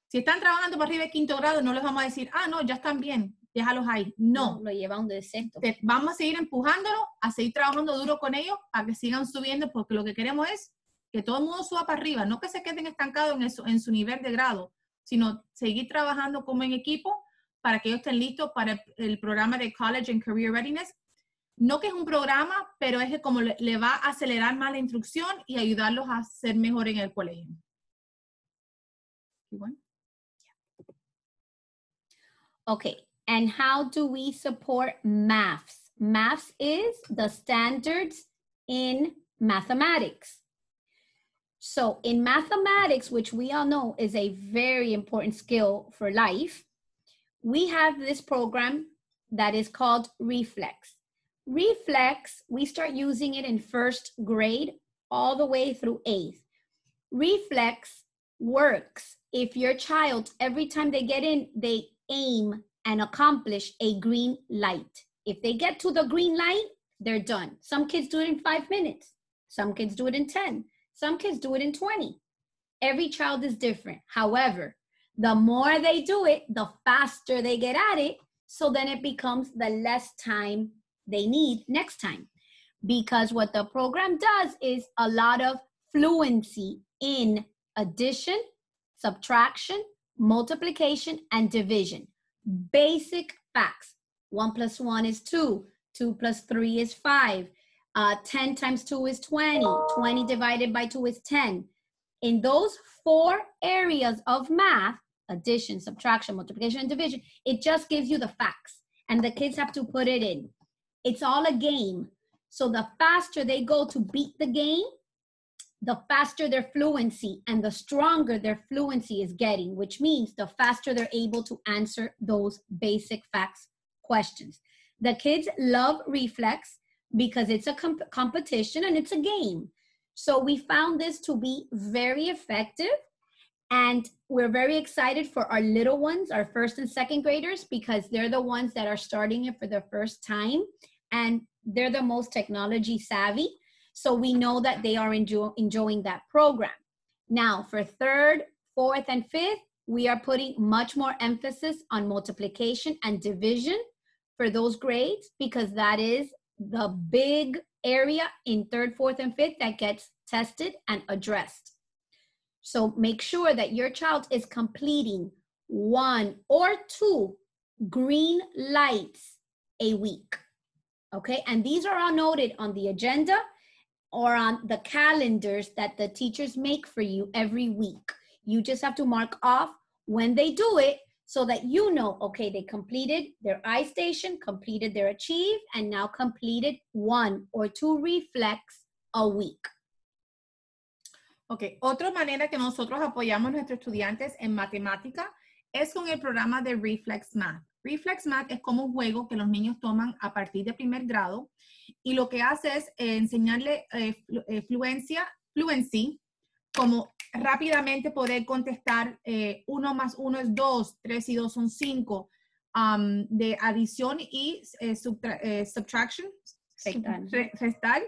Si están trabajando para arriba de quinto grado, no les vamos a decir, no, ya están bien, déjalos ahí. No. Lo llevan de sexto. Vamos a seguir empujándolos, a seguir trabajando duro con ellos para que sigan subiendo, porque lo que queremos es que todo el mundo suba para arriba, no que se queden estancados en su nivel de grado, sino seguir trabajando como en equipo para que ellos estén listos para el programa de College and Career Readiness. No que es un programa, pero es que como le va a acelerar más la instrucción y ayudarlos a ser mejor en el colegio. Bueno. Okay, and how do we support MAFS? MAFS is the standards in mathematics. So in mathematics, which we all know is a very important skill for life, we have this program that is called Reflex. Reflex, we start using it in first grade all the way through 8th. Reflex works if your child, every time they get in, they aim and accomplish a green light. If they get to the green light, they're done. Some kids do it in 5 minutes. Some kids do it in 10. Some kids do it in 20. Every child is different. However, the more they do it, the faster they get at it. So then it becomes the less time they need next time. Because what the program does is a lot of fluency in addition, subtraction, multiplication, and division. Basic facts. 1 + 1 is 2. 2 + 3 is 5. 10 times 2 is 20. 20 divided by 2 is 10. In those 4 areas of math, addition, subtraction, multiplication, and division, it just gives you the facts. And the kids have to put it in. It's all a game. So the faster they go to beat the game, the faster their fluency and the stronger their fluency is getting, which means the faster they're able to answer those basic facts questions. The kids love Reflex because it's a competition and it's a game. So we found this to be very effective, and we're very excited for our little ones, our first and second graders, because they're the ones that are starting it for the first time, and they're the most technology savvy. So we know that they are enjoying that program. Now for 3rd, 4th, and 5th, we are putting much more emphasis on multiplication and division for those grades, because that is the big area in 3rd, 4th, and 5th that gets tested and addressed. So make sure that your child is completing 1 or 2 green lights a week. Okay, and these are all noted on the agenda or on the calendars that the teachers make for you every week. You just have to mark off when they do it so that you know, okay, they completed their I station, completed their achieve, and now completed 1 or 2 reflex a week. Ok, otra manera que nosotros apoyamos a nuestros estudiantes en matemática es con el programa de Reflex Math. Reflex Math es como un juego que los niños toman a partir de primer grado, y lo que hace es enseñarle fluency, como rápidamente poder contestar 1 más 1 es 2, 3 y 2 son 5, de adición y subtraction, restar.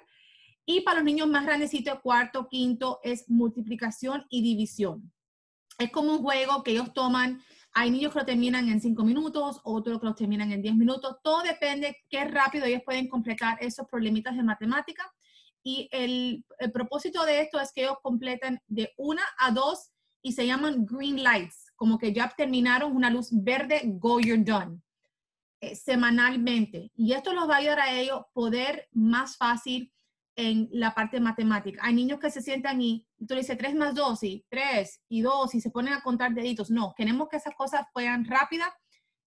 Y para los niños más grandecitos, 4º, 5º, es multiplicación y división. Es como un juego que ellos toman. Hay niños que lo terminan en 5 minutos, otros que lo terminan en 10 minutos. Todo depende qué rápido ellos pueden completar esos problemitas de matemática. Y el propósito de esto es que ellos completen de 1 a 2 y se llaman green lights, como que ya terminaron una luz verde, go, you're done, semanalmente. Y esto los va a ayudar a ellos poder más fácil en la parte matemática. Hay niños que se sientan y tú le dices 3 más 2 y 3 y 2 y se ponen a contar deditos. No, queremos que esas cosas fueran rápidas,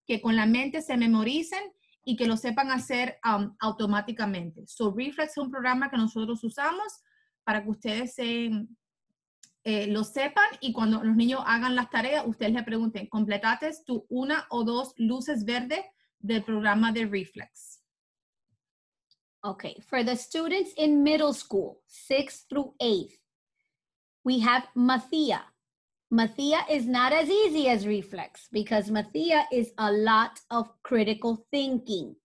que con la mente se memoricen y que lo sepan hacer automáticamente. So Reflex es un programa que nosotros usamos para que ustedes lo sepan y cuando los niños hagan las tareas, ustedes le pregunten, ¿completaste tu 1 o 2 luces verdes del programa de Reflex? Okay, for the students in middle school, 6th through 8th, we have Mathia. Mathia is not as easy as Reflex because Mathia is a lot of critical thinking.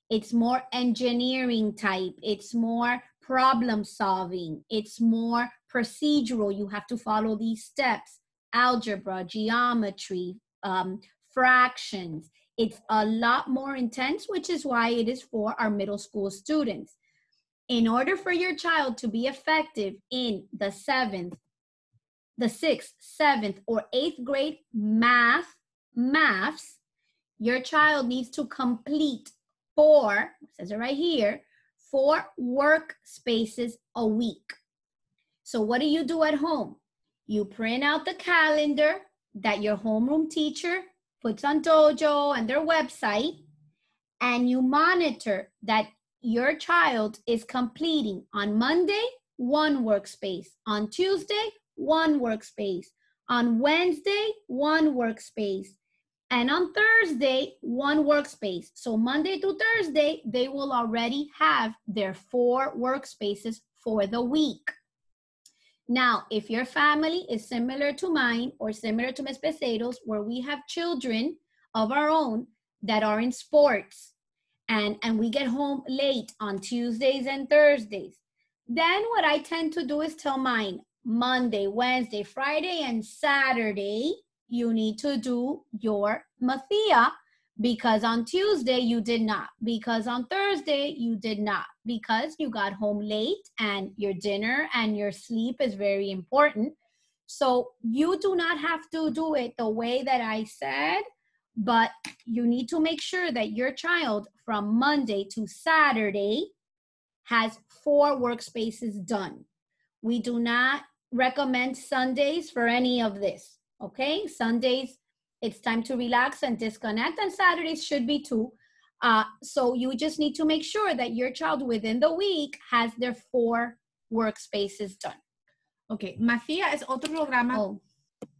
It's more engineering type. It's more problem solving. It's more procedural. You have to follow these steps: algebra, geometry, fractions. It's a lot more intense, which is why it is for our middle school students. In order for your child to be effective in the 6th, 7th, or 8th grade MAFS, your child needs to complete 4, it says it right here, 4 workspaces a week. So what do you do at home? You print out the calendar that your homeroom teacher puts on Dojo and their website, and you monitor that your child is completing on Monday, 1 workspace, on Tuesday, 1 workspace, on Wednesday, 1 workspace, and on Thursday, 1 workspace. So Monday to Thursday, they will already have their 4 workspaces for the week. Now, if your family is similar to mine or similar to Ms. Peseiro's, where we have children of our own that are in sports and we get home late on Tuesdays and Thursdays, then what I tend to do is tell mine, Monday, Wednesday, Friday, and Saturday, you need to do your Mathia, because on Tuesday you did not, because on Thursday you did not, because you got home late and your dinner and your sleep is very important. So you do not have to do it the way that I said, but you need to make sure that your child from Monday to Saturday has 4 workspaces done. We do not recommend Sundays for any of this, okay? Sundays, it's time to relax and disconnect, and Saturdays should be too. So you just need to make sure that your child within the week has their 4 workspaces done. Okay, Mathia es otro programa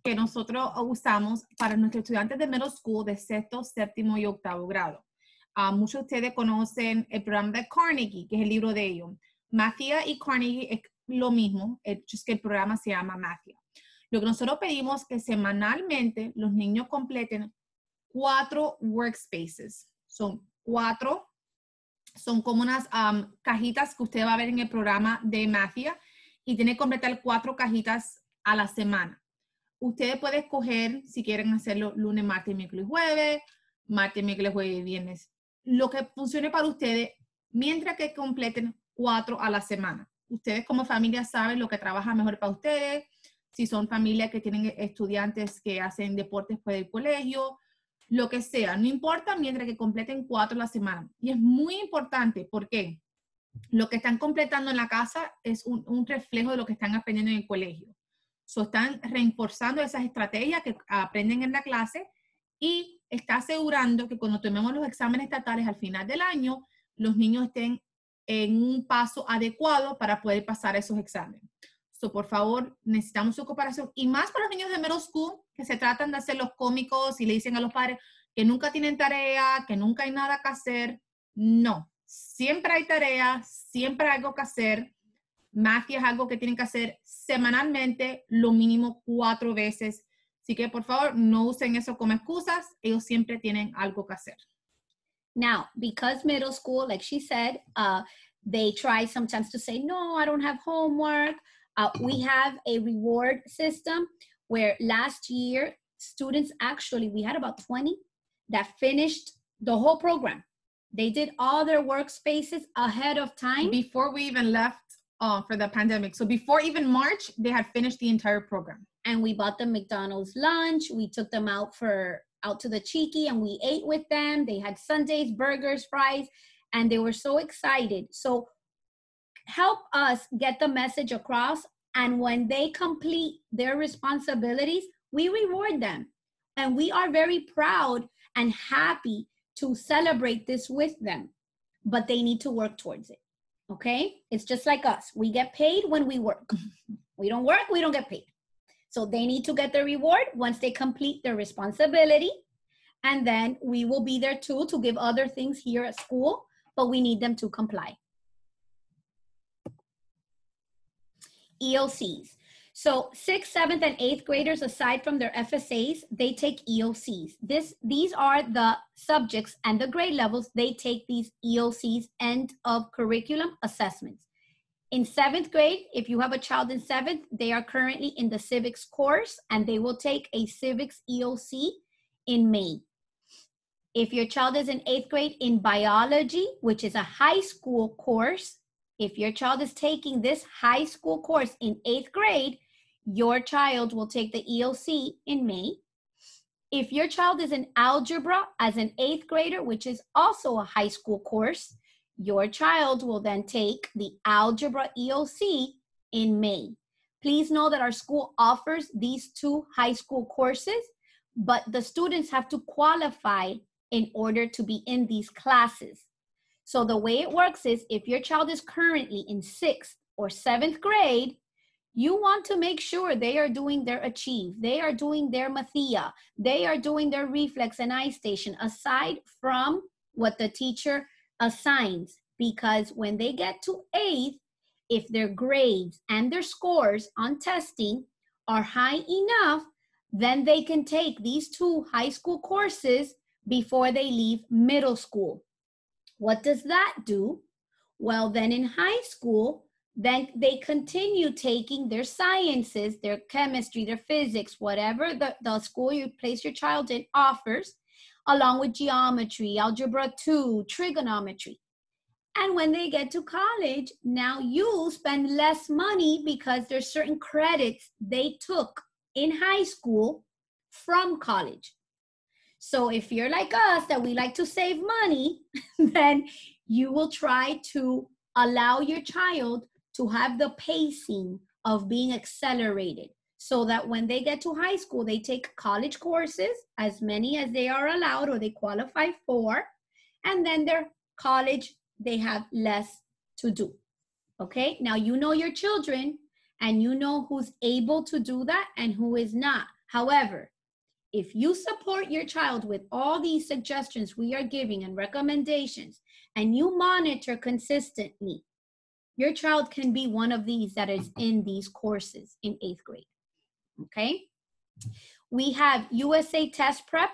que nosotros usamos para nuestros estudiantes de middle school de 6º, 7º y 8º grado. Muchos de ustedes conocen el programa de Carnegie, que es el libro de ellos. Mathia y Carnegie es lo mismo, es que el programa se llama Mathia. Lo que nosotros pedimos es que semanalmente los niños completen 4 workspaces. Son 4, son como unas cajitas que usted va a ver en el programa de Mathia y tiene que completar 4 cajitas a la semana. Ustedes pueden escoger si quieren hacerlo lunes, martes, miércoles, jueves, martes, miércoles, jueves y viernes. Lo que funcione para ustedes, mientras que completen 4 a la semana. Ustedes como familia saben lo que trabaja mejor para ustedes. Si son familias que tienen estudiantes que hacen deportes por el colegio, lo que sea, no importa, mientras que completen 4 a la semana. Y es muy importante porque lo que están completando en la casa es un reflejo de lo que están aprendiendo en el colegio. So, están reforzando esas estrategias que aprenden en la clase y está asegurando que cuando tomemos los exámenes estatales al final del año, los niños estén en un paso adecuado para poder pasar esos exámenes. So, por favor, necesitamos su cooperación. Y más para los niños de middle school, que se tratan de hacer los cómicos y le dicen a los padres que nunca tienen tarea, que nunca hay nada que hacer. No, siempre hay tarea, siempre hay algo que hacer. Mathia es algo que tienen que hacer semanalmente, lo mínimo 4 veces. Así que, por favor, no usen eso como excusas. Ellos siempre tienen algo que hacer. Now, because middle school, like she said, they try sometimes to say, no, I don't have homework. We have a reward system where last year, students actually, we had about 20 that finished the whole program. They did all their workspaces ahead of time. Before we even left for the pandemic. So before even March, they had finished the entire program. And we bought them McDonald's lunch. We took them out to the Cheeky and we ate with them. They had sundaes, burgers, fries, and they were so excited. So help us get the message across. And when they complete their responsibilities, we reward them. And we are very proud and happy to celebrate this with them. But they need to work towards it. Okay? It's just like us. We get paid when we work. We don't work, we don't get paid. So they need to get the reward once they complete their responsibility. And then we will be there too to give other things here at school, but we need them to comply. EOCs. So 6th, 7th, and 8th graders, aside from their FSAs, they take EOCs. These are the subjects and the grade levels. They take these EOCs, end of curriculum assessments. In 7th grade, if you have a child in 7th, they are currently in the civics course and they will take a civics EOC in May. If your child is in 8th grade in biology, which is a high school course, if your child is taking this high school course in 8th grade, your child will take the EOC in May. If your child is in algebra as an 8th grader, which is also a high school course, your child will then take the algebra EOC in May. Please know that our school offers these two high school courses, but the students have to qualify in order to be in these classes. So the way it works is if your child is currently in 6th or 7th grade, you want to make sure they are doing their Achieve, they are doing their Mathia, they are doing their Reflex and iStation, aside from what the teacher assigns. Because when they get to 8th, if their grades and their scores on testing are high enough, then they can take these two high school courses before they leave middle school. What does that do? Well, then in high school, then they continue taking their sciences, their chemistry, their physics, whatever the school you place your child in offers, along with geometry, algebra 2, trigonometry. And when they get to college, now you spend less money because there's certain credits they took in high school from college. So if you're like us, that we like to save money, then you will try to allow your child to have the pacing of being accelerated so that when they get to high school, they take college courses, as many as they are allowed or they qualify for, and then their college, they have less to do. Okay, now you know your children and you know who's able to do that and who is not. However, if you support your child with all these suggestions we are giving and recommendations, and you monitor consistently, your child can be one of these that is in these courses in 8th grade, okay? We have USA test prep,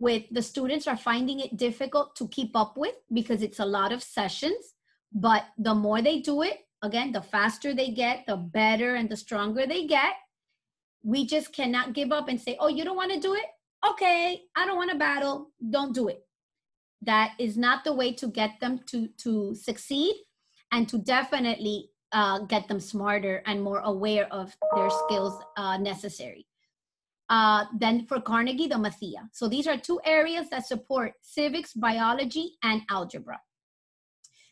with the students are finding it difficult to keep up with because it's a lot of sessions, but the more they do it, again, the faster they get, the better and the stronger they get. We just cannot give up and say, oh, you don't want to do it? Okay, I don't want to battle. Don't do it. That is not the way to get them to succeed and to definitely get them smarter and more aware of their skills necessary. Then for Carnegie, the Mathia. So these are two areas that support civics, biology, and algebra.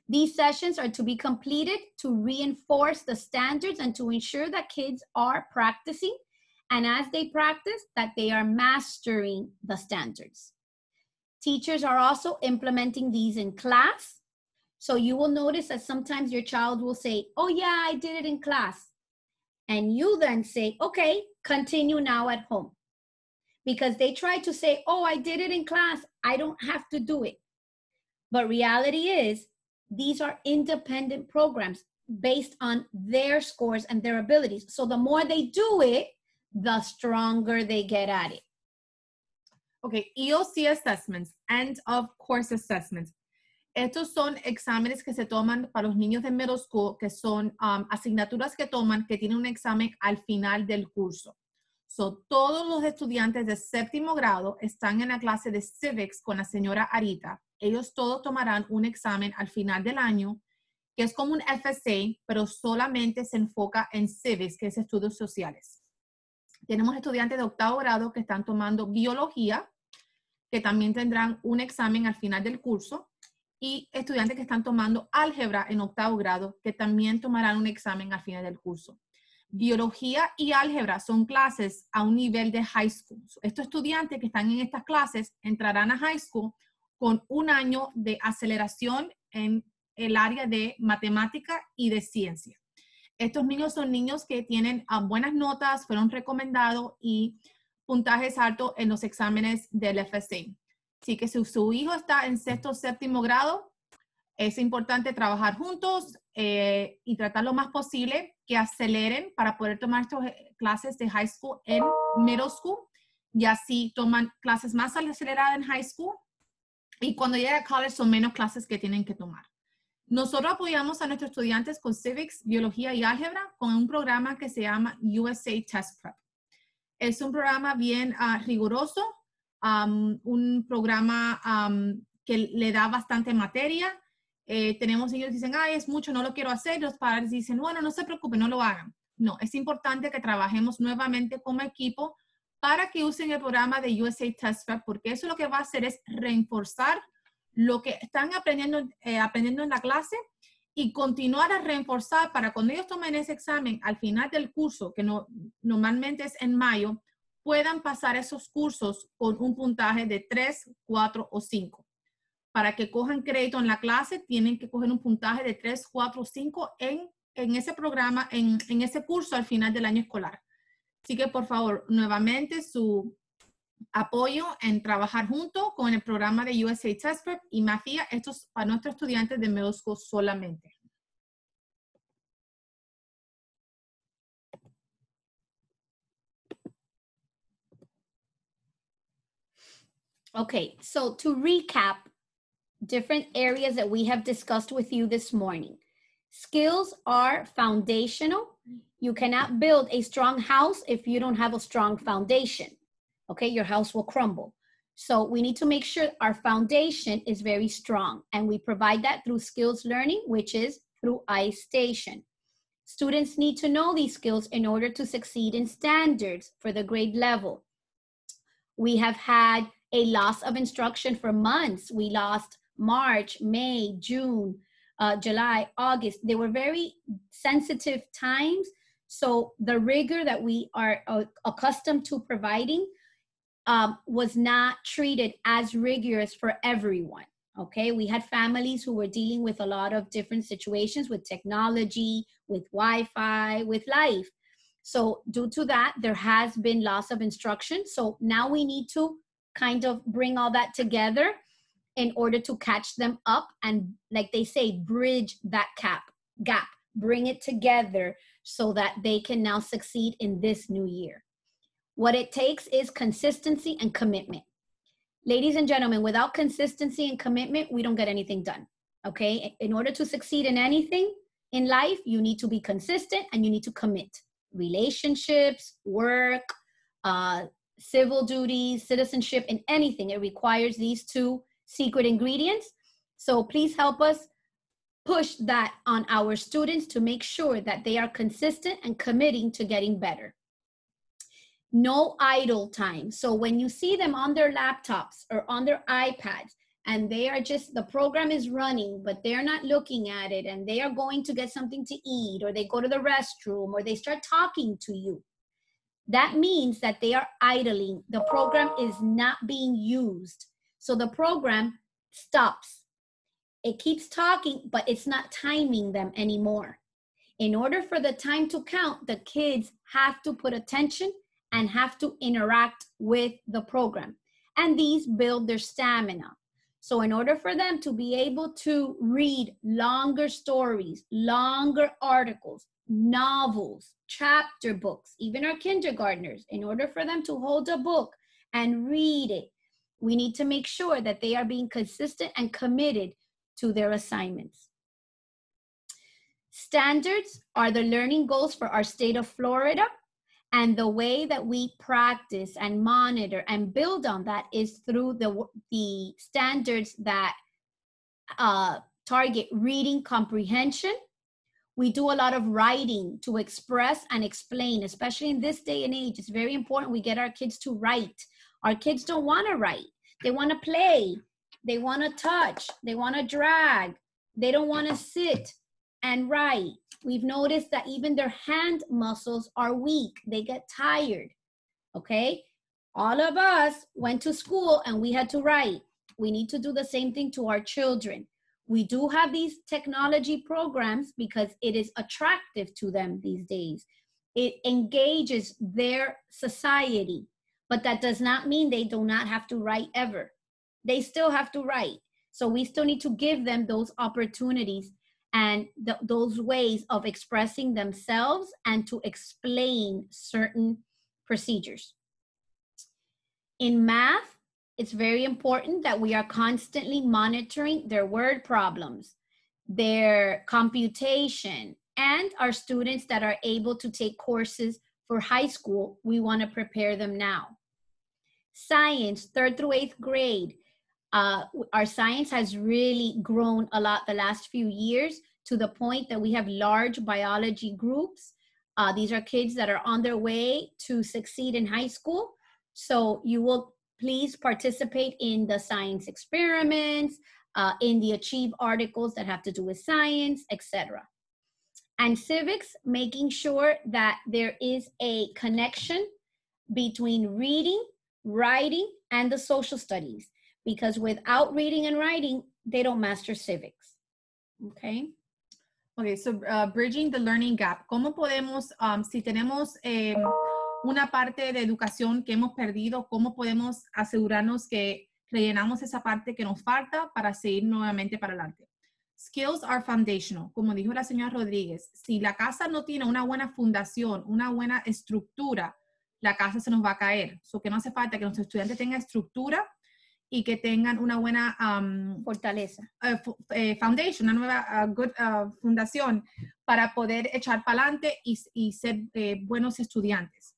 These sessions are to be completed to reinforce the standards and to ensure that kids are practicing, and as they practice, that they are mastering the standards. Teachers are also implementing these in class. So you will notice that sometimes your child will say, oh yeah, I did it in class. And you then say, okay, continue now at home. Because they try to say, oh, I did it in class, I don't have to do it. But reality is, these are independent programs based on their scores and their abilities. So the more they do it, the stronger they get at it. Okay, EOC assessments, end of course assessments. Estos son exámenes que se toman para los niños de middle school, que son asignaturas que toman que tienen un examen al final del curso. So, todos los estudiantes de séptimo grado están en la clase de Civics con la señora Arita. Ellos todos tomarán un examen al final del año, que es como un FSA, pero solamente se enfoca en Civics, que es estudios sociales. Tenemos estudiantes de octavo grado que están tomando biología, que también tendrán un examen al final del curso, y estudiantes que están tomando álgebra en octavo grado, que también tomarán un examen al final del curso. Biología y álgebra son clases a un nivel de high school. Estos estudiantes que están en estas clases entrarán a high school con un año de aceleración en el área de matemática y de ciencia. Estos niños son niños que tienen buenas notas, fueron recomendados y puntajes altos en los exámenes del FSA. Así que si su hijo está en sexto o séptimo grado, es importante trabajar juntos y tratar lo más posible que aceleren para poder tomar estas clases de high school en middle school y así toman clases más aceleradas en high school y cuando llega a college son menos clases que tienen que tomar. Nosotros apoyamos a nuestros estudiantes con Civics, Biología y Álgebra con un programa que se llama USA Test Prep. Es un programa bien riguroso, un programa que le da bastante materia. Tenemos niños que dicen, ay, es mucho, no lo quiero hacer. Los padres dicen, bueno, no se preocupen, no lo hagan. No, es importante que trabajemos nuevamente como equipo para que usen el programa de USA Test Prep, porque eso lo que va a hacer es reforzar lo que están aprendiendo en la clase y continuar a reforzar para cuando ellos tomen ese examen al final del curso, que normalmente es en mayo, puedan pasar esos cursos con un puntaje de 3, 4 o 5. Para que cojan crédito en la clase, tienen que coger un puntaje de 3, 4 o 5 en ese programa, en ese curso al final del año escolar. Así que, por favor, nuevamente su apoyo en trabajar junto con el programa de USA Test Prep y MAFIA, estos para nuestros estudiantes de middle school solamente. Okay, so to recap different areas that we have discussed with you this morning. Skills are foundational. You cannot build a strong house if you don't have a strong foundation. Okay, your house will crumble. So we need to make sure our foundation is very strong, and we provide that through skills learning, which is through iStation. Students need to know these skills in order to succeed in standards for the grade level. We have had a loss of instruction for months. We lost March, May, June, July, August. They were very sensitive times. So the rigor that we are accustomed to providing was not treated as rigorous for everyone. Okay, we had families who were dealing with a lot of different situations with technology, with Wi-Fi, with life. So due to that, there has been loss of instruction. So now we need to kind of bring all that together in order to catch them up and, like they say, bridge that gap, bring it together so that they can now succeed in this new year. What it takes is consistency and commitment. Ladies and gentlemen, without consistency and commitment, we don't get anything done, okay? In order to succeed in anything in life, you need to be consistent and you need to commit. Relationships, work, civil duties, citizenship, and anything. It requires these two secret ingredients. So please help us push that on our students to make sure that they are consistent and committing to getting better. No idle time. So when you see them on their laptops or on their iPads and they are just, the program is running, but they're not looking at it and they are going to get something to eat or they go to the restroom or they start talking to you, that means that they are idling. The program is not being used. So the program stops. It keeps talking, but it's not timing them anymore. In order for the time to count, the kids have to put attention and have to interact with the program. And these build their stamina. So in order for them to be able to read longer stories, longer articles, novels, chapter books, even our kindergartners, in order for them to hold a book and read it, we need to make sure that they are being consistent and committed to their assignments. Standards are the learning goals for our state of Florida, And the way that we practice and monitor and build on that is through the standards that target reading comprehension. We do a lot of writing to express and explain, especially in this day and age. It's very important we get our kids to write. Our kids don't want to write. They want to play. They want to touch. They want to drag. They don't want to sit and write. We've noticed that even their hand muscles are weak. They get tired, okay? All of us went to school and we had to write. We need to do the same thing to our children. We do have these technology programs because it is attractive to them these days. It engages their society, but that does not mean they do not have to write ever. They still have to write. So we still need to give them those opportunities and those ways of expressing themselves and to explain certain procedures. In math, it's very important that we are constantly monitoring their word problems, their computation, and our students that are able to take courses for high school. We want to prepare them now. Science, 3rd through 8th grade. Our science has really grown a lot the last few years to the point that we have large biology groups. These are kids that are on their way to succeed in high school. So you will please participate in the science experiments, in the Achieve articles that have to do with science, etc. And civics, making sure that there is a connection between reading, writing, and the social studies. Because without reading and writing, they don't master civics. Okay? Okay, so bridging the learning gap. ¿Cómo podemos, si tenemos una parte de educación que hemos perdido, cómo podemos asegurarnos que rellenamos esa parte que nos falta para seguir nuevamente para adelante? Skills are foundational. Como dijo la señora Rodríguez, si la casa no tiene una buena fundación, una buena estructura, la casa se nos va a caer. So que no hace falta que nuestros estudiantes tengan estructura y que tengan una buena fortaleza, foundation, una nueva good fundación para poder echar para adelante y ser buenos estudiantes.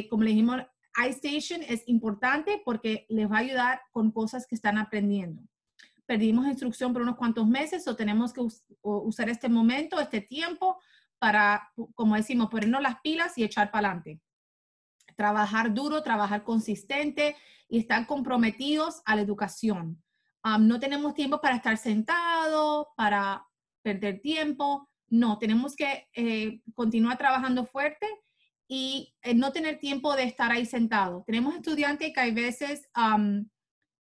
Como le dijimos, iStation es importante porque les va a ayudar con cosas que están aprendiendo. Perdimos instrucción por unos cuantos meses o tenemos que usar este momento, este tiempo para, como decimos, ponernos las pilas y echar para adelante. Trabajar duro, trabajar consistente y estar comprometidos a la educación. No tenemos tiempo para estar sentados, para perder tiempo. No, tenemos que continuar trabajando fuerte y no tener tiempo de estar ahí sentado. Tenemos estudiantes que a veces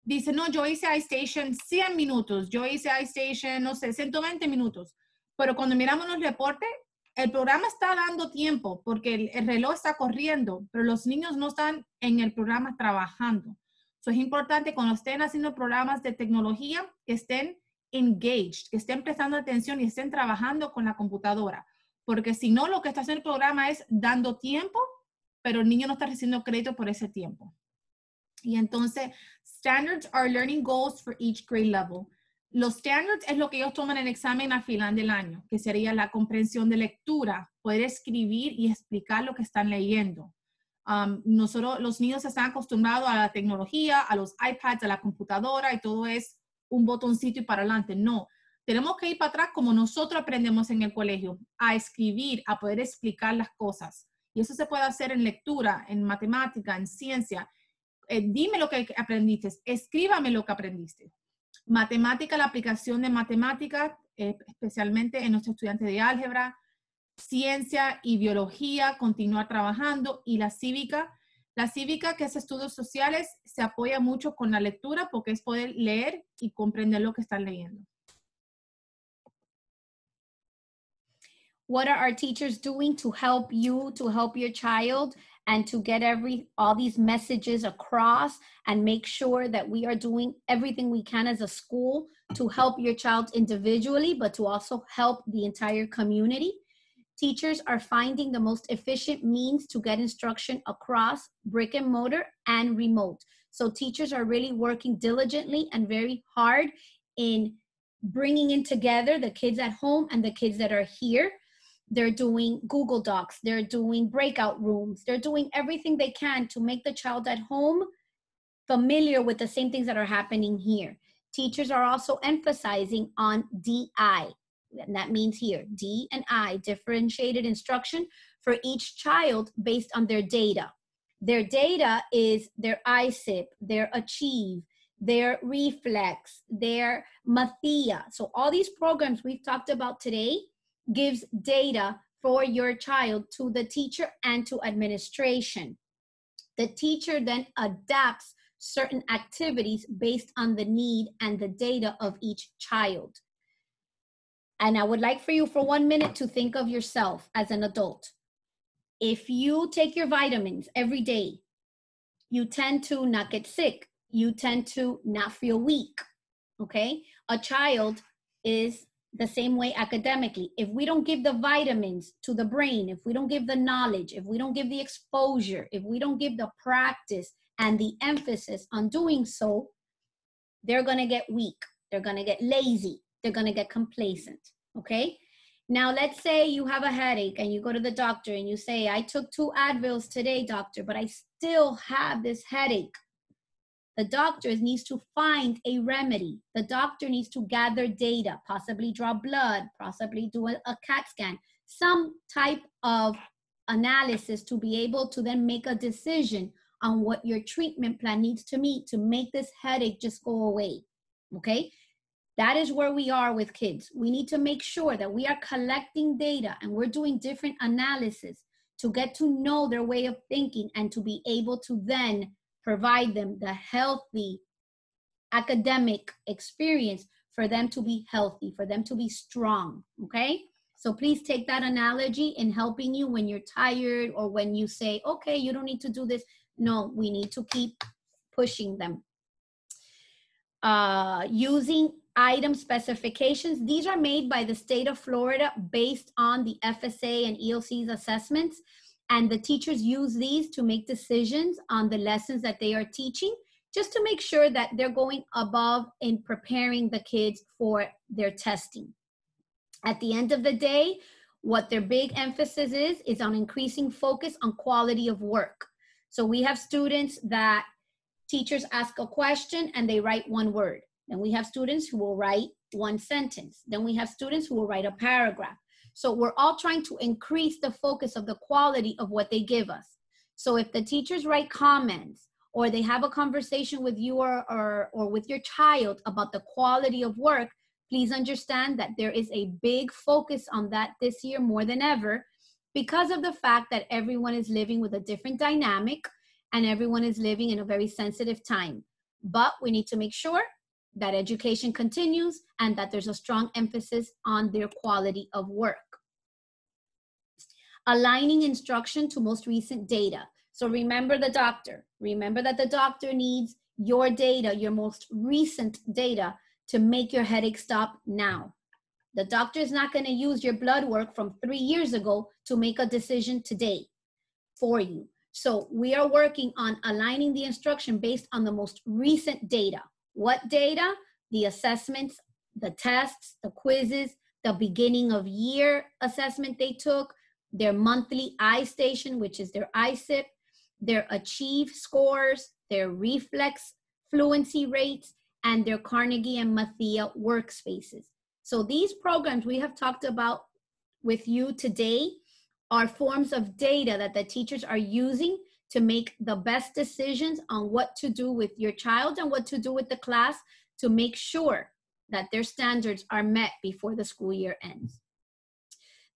dicen, no, yo hice iStation 100 minutos, yo hice iStation, no sé, 120 minutos. Pero cuando miramos los reportes, el programa está dando tiempo porque el reloj está corriendo, pero los niños no están en el programa trabajando. So es importante cuando estén haciendo programas de tecnología que estén engaged, que estén prestando atención y estén trabajando con la computadora. Porque si no, lo que está haciendo el programa es dando tiempo, pero el niño no está recibiendo crédito por ese tiempo. Y entonces, standards are learning goals for each grade level. Los standards es lo que ellos toman en el examen al final del año, que sería la comprensión de lectura, poder escribir y explicar lo que están leyendo. Nosotros, los niños están acostumbrados a la tecnología, a los iPads, a la computadora y todo es un botoncito y para adelante. No, tenemos que ir para atrás como nosotros aprendemos en el colegio, a escribir, a poder explicar las cosas. Y eso se puede hacer en lectura, en matemática, en ciencia. Dime lo que aprendiste, escríbame lo que aprendiste. Matemática, la aplicación de matemática, especialmente en nuestros estudiantes de álgebra, ciencia y biología, continuar trabajando. Y la cívica, que es estudios sociales, se apoya mucho con la lectura porque es poder leer y comprender lo que están leyendo. What are our teachers doing to help you, to help your child, and to get all these messages across and make sure that we are doing everything we can as a school to help your child individually, but to also help the entire community? Teachers are finding the most efficient means to get instruction across brick and mortar and remote. So teachers are really working diligently and very hard in bringing in together the kids at home and the kids that are here. they're doing Google Docs, they're doing breakout rooms, they're doing everything they can to make the child at home familiar with the same things that are happening here. Teachers are also emphasizing on DI, and that means here, D and I, differentiated instruction for each child based on their data. Their data is their ISIP, their Achieve, their Reflex, their MAFS. So all these programs we've talked about today gives data for your child to the teacher and to administration. The teacher then adapts certain activities based on the need and the data of each child. And I would like for you for 1 minute to think of yourself as an adult. If you take your vitamins every day, you tend to not get sick. You tend to not feel weak, okay? A child is the same way academically. If we don't give the vitamins to the brain, if we don't give the knowledge, if we don't give the exposure, if we don't give the practice and the emphasis on doing so, they're gonna get weak. They're gonna get lazy. They're gonna get complacent, okay? Now, let's say you have a headache and you go to the doctor and you say, I took 2 Advils today, doctor, but I still have this headache. The doctor needs to find a remedy. The doctor needs to gather data, possibly draw blood, possibly do a CAT scan, some type of analysis to be able to then make a decision on what your treatment plan needs to meet to make this headache just go away, okay? That is where we are with kids. We need to make sure that we are collecting data and we're doing different analysis to get to know their way of thinking and to be able to then provide them the healthy academic experience for them to be healthy, for them to be strong, okay? So please take that analogy in helping you when you're tired or when you say, okay, you don't need to do this. No, we need to keep pushing them. Using item specifications. These are made by the state of Florida based on the FSA and EOC's assessments. And the teachers use these to make decisions on the lessons that they are teaching, just to make sure that they're going above in preparing the kids for their testing. At the end of the day, what their big emphasis is on increasing focus on quality of work. So we have students that teachers ask a question and they write 1 word. Then we have students who will write 1 sentence. Then we have students who will write a paragraph. So we're all trying to increase the focus of the quality of what they give us. So if the teachers write comments or they have a conversation with you or with your child about the quality of work, please understand that there is a big focus on that this year more than ever because of the fact that everyone is living with a different dynamic and everyone is living in a very sensitive time. But we need to make sure that education continues and that there's a strong emphasis on their quality of work. Aligning instruction to most recent data. So remember the doctor. Remember that the doctor needs your data, your most recent data, to make your headache stop now. The doctor is not going to use your blood work from 3 years ago to make a decision today for you. So we are working on aligning the instruction based on the most recent data. What data? The assessments, the tests, the quizzes, the beginning of year assessment they took, their monthly I-Station, which is their ISIP, their Achieve scores, their Reflex fluency rates, and their Carnegie and Mathia workspaces. So these programs we have talked about with you today are forms of data that the teachers are using to make the best decisions on what to do with your child and what to do with the class to make sure that their standards are met before the school year ends.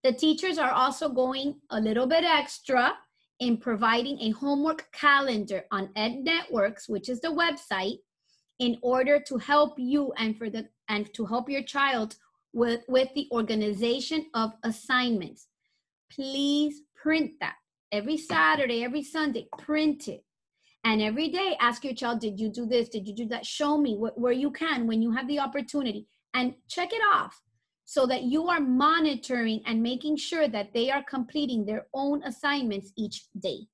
The teachers are also going a little bit extra in providing a homework calendar on Ed Networks, which is the website, in order to help you and to help your child with the organization of assignments. Please print that. Every Saturday, every Sunday, print it. And every day, ask your child, did you do this? Did you do that? Show me where you can, when you have the opportunity, and check it off so that you are monitoring and making sure that they are completing their own assignments each day.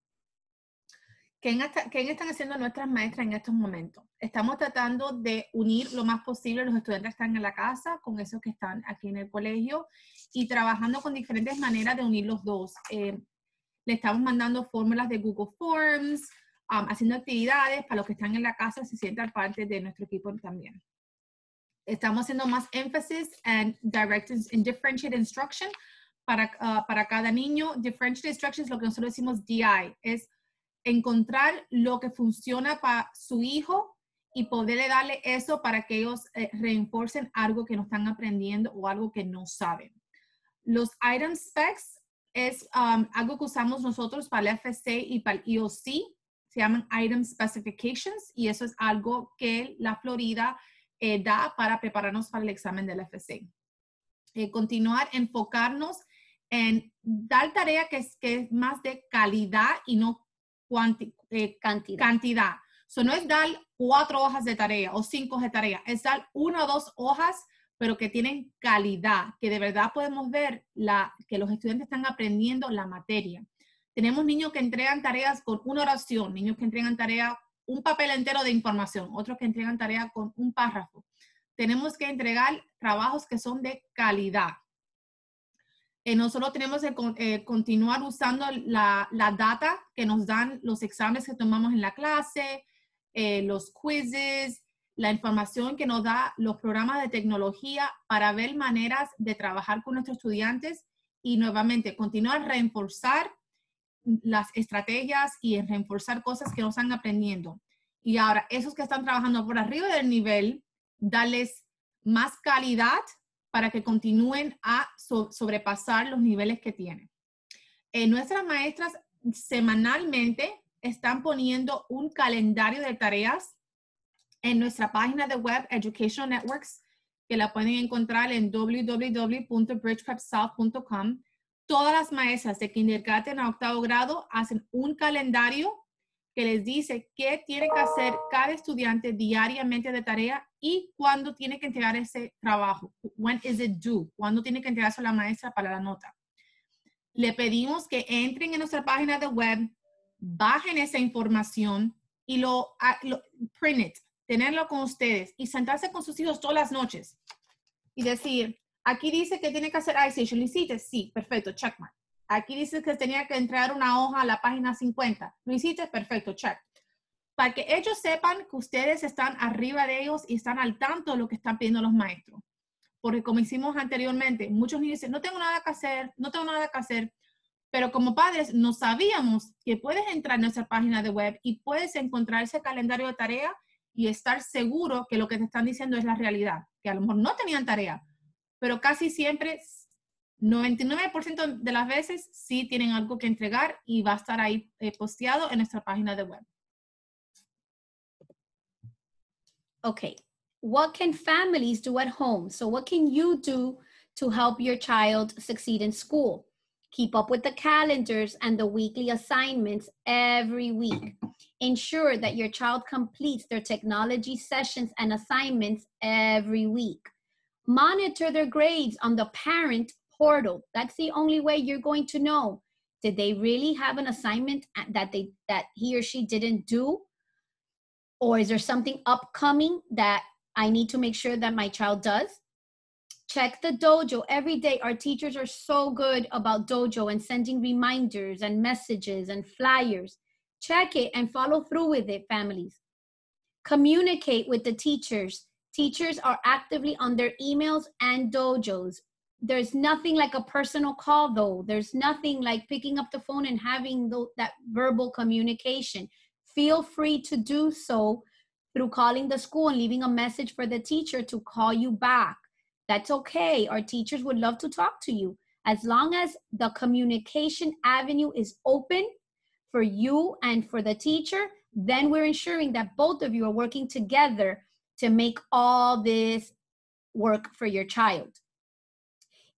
¿Qué están haciendo nuestras maestras en estos momentos? estamos tratando de unir lo más posible los estudiantes que están en la casa con esos que están aquí en el colegio y trabajando con diferentes maneras de unir los dos. Le estamos mandando fórmulas de Google Forms, haciendo actividades para los que están en la casa se sientan parte de nuestro equipo también. Estamos haciendo más énfasis en differentiated instruction para cada niño. Differentiated instruction es lo que nosotros decimos DI, es encontrar lo que funciona para su hijo y poderle darle eso para que ellos reenforcen algo que no están aprendiendo o algo que no saben. Los item specs es algo que usamos nosotros para el LAFS y para el EOC. Se llaman item specifications y eso es algo que la Florida da para prepararnos para el examen del LAFS. Continuar, enfocarnos en dar tarea que es más de calidad y no cantidad. So, no es dar 4 hojas de tarea o 5 hojas de tarea, es dar 1 o 2 hojas, pero que tienen calidad, que de verdad podemos ver que los estudiantes están aprendiendo la materia. Tenemos niños que entregan tareas con una oración, niños que entregan tarea, un papel entero de información, otros que entregan tarea con un párrafo. Tenemos que entregar trabajos que son de calidad. Nosotros tenemos que continuar usando la data que nos dan los exámenes que tomamos en la clase, los quizzes, la información que nos da los programas de tecnología para ver maneras de trabajar con nuestros estudiantes y nuevamente continuar a reforzar las estrategias y reforzar cosas que nos están aprendiendo. Y ahora, esos que están trabajando por arriba del nivel, darles más calidad para que continúen a sobrepasar los niveles que tienen. Nuestras maestras semanalmente están poniendo un calendario de tareas en nuestra página de web Educational Networks, que la pueden encontrar en www.bridgeprepsouth.com. Todas las maestras de kindergarten a 8º grado hacen un calendario que les dice qué tiene que hacer cada estudiante diariamente de tarea y cuándo tiene que entregar ese trabajo. When is it due? ¿Cuándo tiene que entregarse a la maestra para la nota? Le pedimos que entren en nuestra página de web, bajen esa información y lo print it, tenerlo con ustedes y sentarse con sus hijos todas las noches y decir, aquí dice que tiene que hacer I-Station. ¿Lo hiciste? Sí, perfecto, check mark. Aquí dice que tenía que entregar una hoja a la página 50. ¿Lo hiciste? Perfecto, check. Para que ellos sepan que ustedes están arriba de ellos y están al tanto de lo que están pidiendo los maestros. Porque como hicimos anteriormente, muchos niños dicen, no tengo nada que hacer, no tengo nada que hacer. Pero como padres no sabíamos que puedes entrar en nuestra página de web y puedes encontrar ese calendario de tarea y estar seguro que lo que te están diciendo es la realidad. Que a lo mejor no tenían tarea, pero casi siempre 99% de las veces sí tienen algo que entregar y va a estar ahí posteado en nuestra página de web. Okay, what can families do at home? So what can you do to help your child succeed in school? Keep up with the calendars and the weekly assignments every week. Ensure that your child completes their technology sessions and assignments every week. Monitor their grades on the parent portal. That's the only way you're going to know. Did they really have an assignment that he or she didn't do? Or is there something upcoming that I need to make sure that my child does? Check the dojo every day. Our teachers are so good about dojo and sending reminders and messages and flyers. Check it and follow through with it, families. Communicate with the teachers. Teachers are actively on their emails and dojos. There's nothing like a personal call, though. There's nothing like picking up the phone and having that verbal communication. Feel free to do so through calling the school and leaving a message for the teacher to call you back. That's okay. Our teachers would love to talk to you. As long as the communication avenue is open for you and for the teacher, then we're ensuring that both of you are working together to make all this work for your child.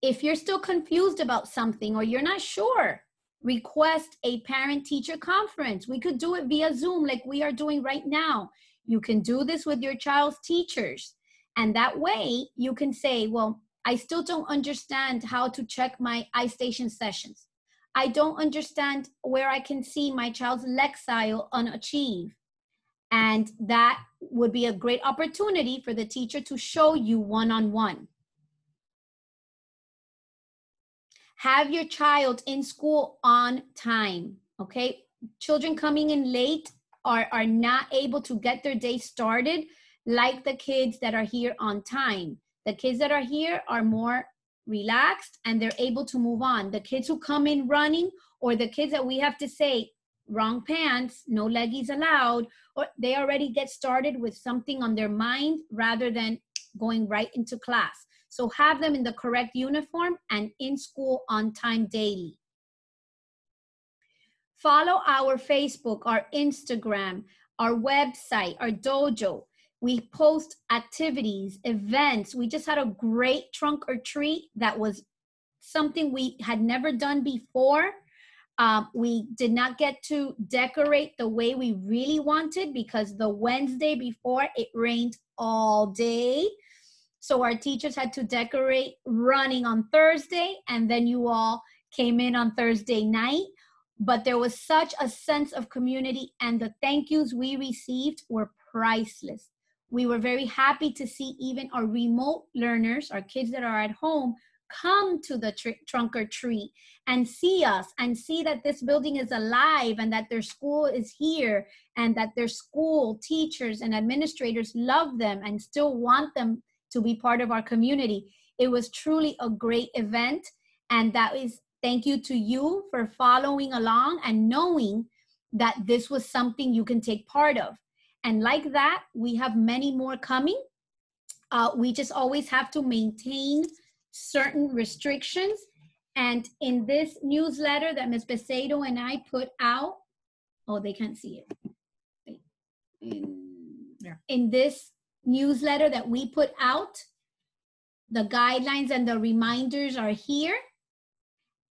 If you're still confused about something or you're not sure, request a parent-teacher conference. We could do it via Zoom like we are doing right now. You can do this with your child's teachers. And that way you can say, well, I still don't understand how to check my iStation sessions. I don't understand where I can see my child's Lexile unachieved. And that would be a great opportunity for the teacher to show you one-on-one. Have your child in school on time, okay? Children coming in late are not able to get their day started like the kids that are here on time. The kids that are here are more relaxed and they're able to move on. The kids who come in running, or the kids that we have to say, wrong pants, no leggies allowed, or they already get started with something on their mind rather than going right into class. So have them in the correct uniform and in school on time daily. Follow our Facebook, our Instagram, our website, our dojo. We post activities, events. We just had a great trunk or treat that was something we had never done before. We did not get to decorate the way we really wanted because the Wednesday before it rained all day. So our teachers had to decorate running on Thursday, and then you all came in on Thursday night. But there was such a sense of community, and the thank yous we received were priceless. We were very happy to see even our remote learners, our kids that are at home, come to the trunk or treat and see us and see that this building is alive and that their school is here and that their school teachers and administrators love them and still want them to be part of our community. It was truly a great event, and that is thank you to you for following along and knowing that this was something you can take part of. And like that, we have many more coming. We just always have to maintain certain restrictions. And in this newsletter that Ms. Becerro and I put out, oh, they can't see it. In this newsletter that we put out, the guidelines and the reminders are here.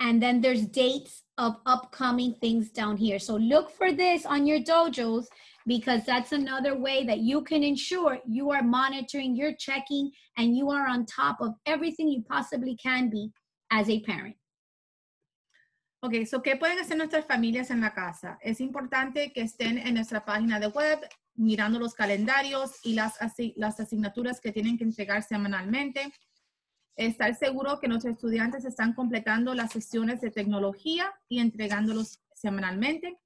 And then there's dates of upcoming things down here. So look for this on your dojos, because that's another way that you can ensure you are monitoring, you're checking, and you are on top of everything you possibly can be as a parent. Ok, so ¿qué pueden hacer nuestras familias en la casa? Es importante que estén en nuestra página de web, mirando los calendarios y las asignaturas que tienen que entregar semanalmente. Estar seguro que nuestros estudiantes están completando las sesiones de tecnología y entregándolos semanalmente.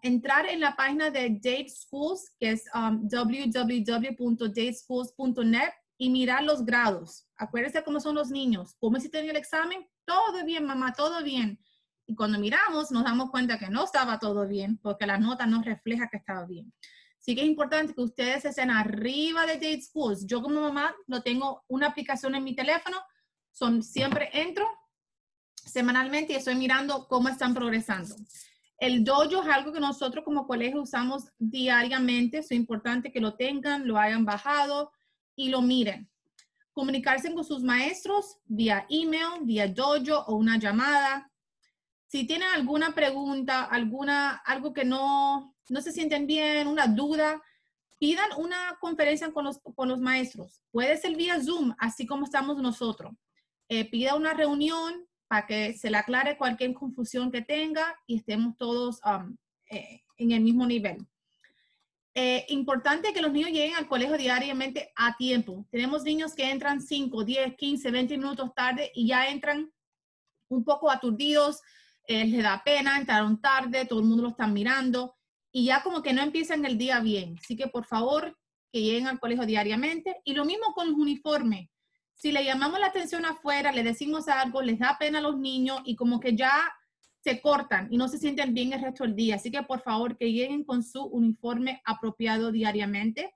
Entrar en la página de Date Schools, que es www.dateschools.net, y mirar los grados. Acuérdense cómo son los niños. ¿Cómo hiciste en el examen? Todo bien, mamá, todo bien. Y cuando miramos, nos damos cuenta que no estaba todo bien, porque la nota no refleja que estaba bien. Sí que es importante que ustedes estén arriba de Date Schools. Yo como mamá lo tengo una aplicación en mi teléfono. Siempre entro semanalmente y estoy mirando cómo están progresando. El dojo es algo que nosotros como colegio usamos diariamente. Es importante que lo tengan, lo hayan bajado y lo miren. Comunicarse con sus maestros vía email, vía dojo o una llamada. Si tienen alguna pregunta, algo que no se sienten bien, una duda, pidan una conferencia con los maestros. Puede ser vía Zoom, así como estamos nosotros. Pida una reunión para que se le aclare cualquier confusión que tenga y estemos todos en el mismo nivel. Importante que los niños lleguen al colegio diariamente a tiempo. Tenemos niños que entran 5, 10, 15, 20 minutos tarde y ya entran un poco aturdidos, les da pena, entraron tarde, todo el mundo lo está mirando y ya como que no empiezan el día bien. Así que por favor que lleguen al colegio diariamente. Y lo mismo con los uniformes. Si le llamamos la atención afuera, le decimos algo, les da pena a los niños y como que ya se cortan y no se sienten bien el resto del día. Así que por favor que lleguen con su uniforme apropiado diariamente.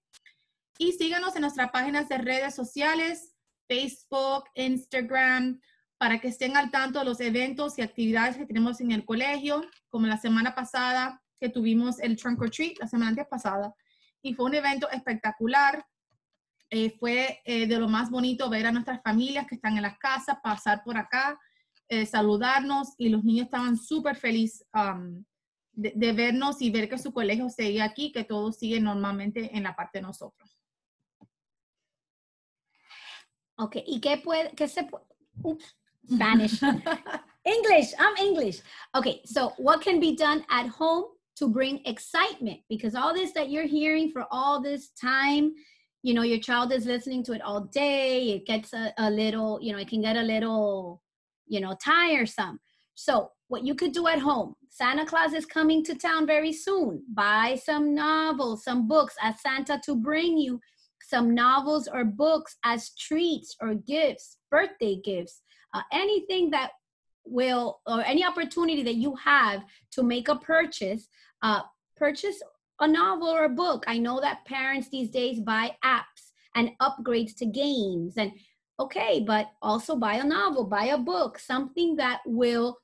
Y síganos en nuestras páginas de redes sociales, Facebook, Instagram, para que estén al tanto de los eventos y actividades que tenemos en el colegio, como la semana pasada que tuvimos el Trunk or Treat, la semana antes pasada. Y fue un evento espectacular. Fue de lo más bonito ver a nuestras familias que están en las casas, pasar por acá, saludarnos, y los niños estaban súper felices de vernos y ver que su colegio sigue aquí, que todo sigue normalmente en la parte de nosotros. Ok, ¿y qué se puede? Oops, Spanish. English, I'm English. Okay, so what can be done at home to bring excitement, because all this that you're hearing for all this time, you know, your child is listening to it all day. It gets a little, you know, it can get a little, you know, tiresome. So what you could do at home, Santa Claus is coming to town very soon. Buy some novels, some books, ask Santa to bring you some novels or books as treats or gifts, birthday gifts, anything that will, or any opportunity that you have to make a purchase, purchase a novel or a book. I know that parents these days buy apps and upgrades to games, and okay, but also buy a novel, buy a book, something that will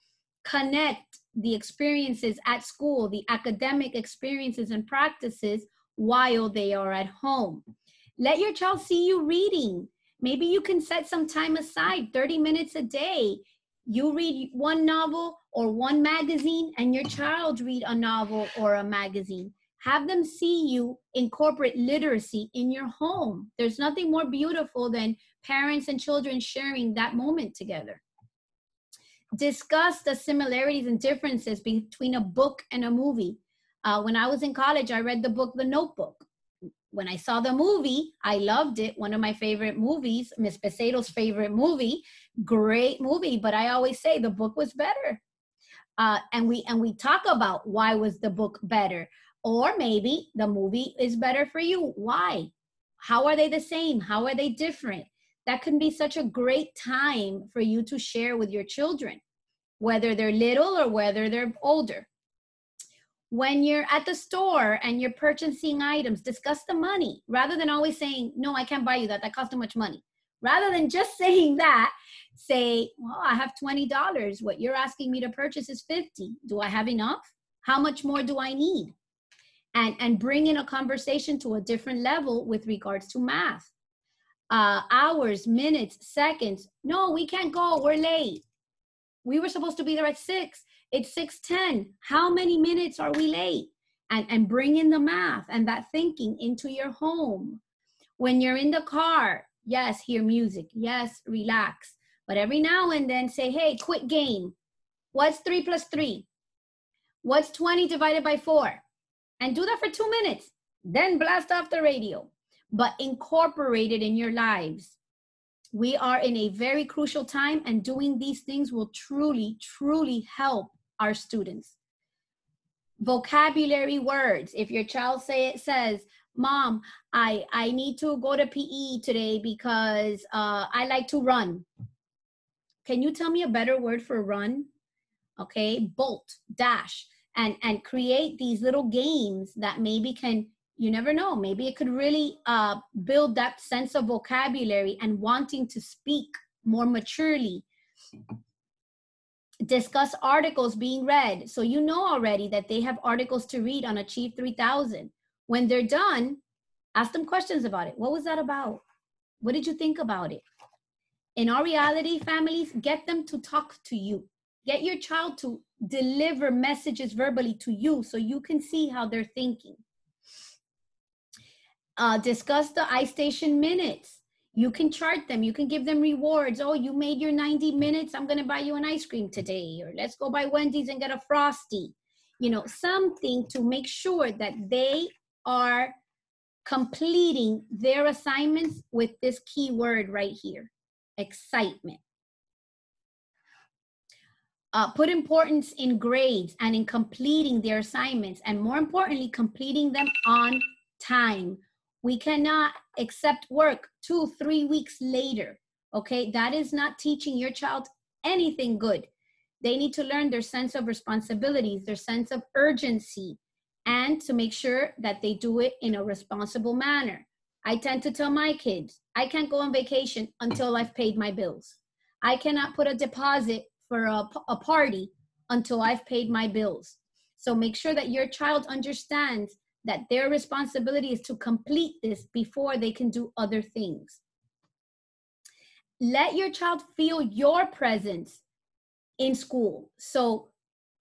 connect the experiences at school, the academic experiences and practices while they are at home. Let your child see you reading. Maybe you can set some time aside, 30 minutes a day. You read one novel or one magazine, and your child read a novel or a magazine. Have them see you incorporate literacy in your home. There's nothing more beautiful than parents and children sharing that moment together. Discuss the similarities and differences between a book and a movie. When I was in college, I read the book, The Notebook. When I saw the movie, I loved it. One of my favorite movies, Miss Peseto's favorite movie, great movie, but I always say the book was better. And we talk about why was the book better, or maybe the movie is better for you. Why? How are they the same? How are they different? That can be such a great time for you to share with your children, whether they're little or whether they're older. When you're at the store and you're purchasing items, discuss the money rather than always saying, no, I can't buy you that. That costs too much money. Rather than just saying that, say, well, I have $20. What you're asking me to purchase is $50. Do I have enough? How much more do I need? And bring in a conversation to a different level with regards to math. Hours, minutes, seconds. No, we can't go. We're late. We were supposed to be there at 6. It's 6:10. How many minutes are we late? And bring in the math and that thinking into your home. When you're in the car, yes, hear music. Yes, relax. But every now and then say, hey, quick game. What's 3 plus 3? What's 20 divided by 4? And do that for 2 minutes. Then blast off the radio. But incorporate it in your lives. We are in a very crucial time, and doing these things will truly, truly help our students. Vocabulary words. If your child says, Mom, I need to go to PE today because I like to run. Can you tell me a better word for run? Okay, bolt, dash, and create these little games that maybe can, you never know, maybe it could really build that sense of vocabulary and wanting to speak more maturely. Discuss articles being read. So you know already that they have articles to read on Achieve 3000. When they're done, ask them questions about it. What was that about? What did you think about it? In our reality families, get them to talk to you. Get your child to deliver messages verbally to you so you can see how they're thinking. Discuss the iStation minutes. You can chart them. You can give them rewards. Oh, you made your 90 minutes. I'm going to buy you an ice cream today. Or let's go by Wendy's and get a Frosty. You know, something to make sure that they are completing their assignments with this key word right here, excitement. Put importance in grades and in completing their assignments, and more importantly, completing them on time. We cannot accept work 2-3 weeks later, okay? That is not teaching your child anything good. They need to learn their sense of responsibilities, their sense of urgency, and to make sure that they do it in a responsible manner. I tend to tell my kids, I can't go on vacation until I've paid my bills. I cannot put a deposit for a party until I've paid my bills. So make sure that your child understands that their responsibility is to complete this before they can do other things. Let your child feel your presence in school. So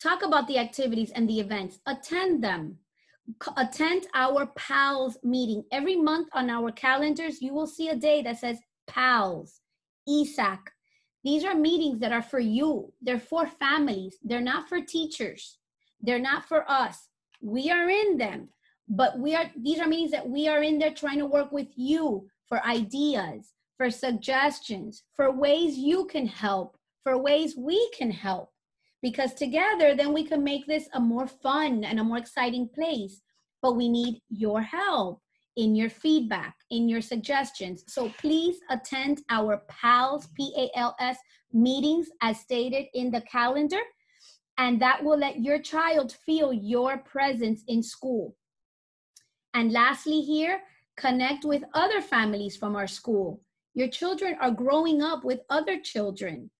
talk about the activities and the events. Attend them. Attend our PALS meeting. Every month on our calendars, you will see a day that says PALS, ESAC. These are meetings that are for you. They're for families. They're not for teachers. They're not for us. We are in them, but these are meetings that we are in there trying to work with you for ideas, for suggestions, for ways you can help, for ways we can help. Because together, then we can make this a more fun and a more exciting place. But we need your help in your feedback, in your suggestions. So please attend our PALS, P-A-L-S meetings as stated in the calendar. And that will let your child feel your presence in school. And lastly here, connect with other families from our school. Your children are growing up with other children.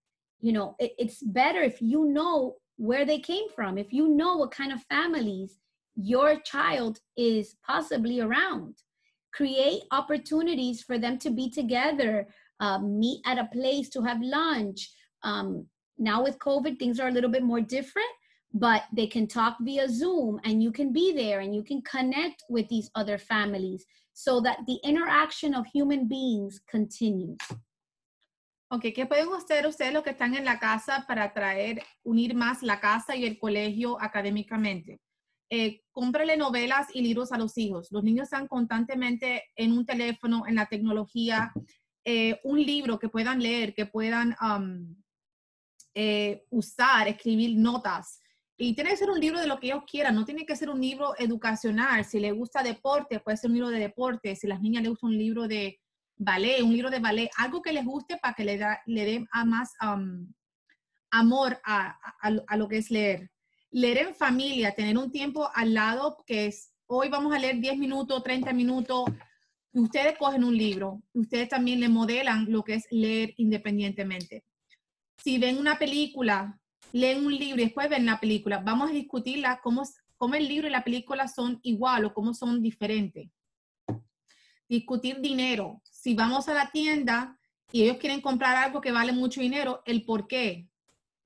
You know, it's better if you know where they came from, if you know what kind of families your child is possibly around. Create opportunities for them to be together, meet at a place to have lunch. Now with COVID, things are a little bit more different, but they can talk via Zoom and you can be there and you can connect with these other families so that the interaction of human beings continues. Ok, ¿qué pueden hacer ustedes los que están en la casa para unir más la casa y el colegio académicamente? Cómprale novelas y libros a los hijos. Los niños están constantemente en un teléfono, en la tecnología. Un libro que puedan leer, que puedan usar, escribir notas. Y tiene que ser un libro de lo que ellos quieran, no tiene que ser un libro educacional. Si les gusta deporte, puede ser un libro de deporte. Si a las niñas les gusta un libro de ballet, algo que les guste para que le dé más amor a lo que es leer. Leer en familia, tener un tiempo al lado que es, hoy vamos a leer 10 minutos, 30 minutos, y ustedes cogen un libro, ustedes también le modelan lo que es leer independientemente. Si ven una película, leen un libro y después ven la película, vamos a discutirla cómo el libro y la película son igual o cómo son diferentes. Discutir dinero. Si vamos a la tienda y ellos quieren comprar algo que vale mucho dinero, el por qué.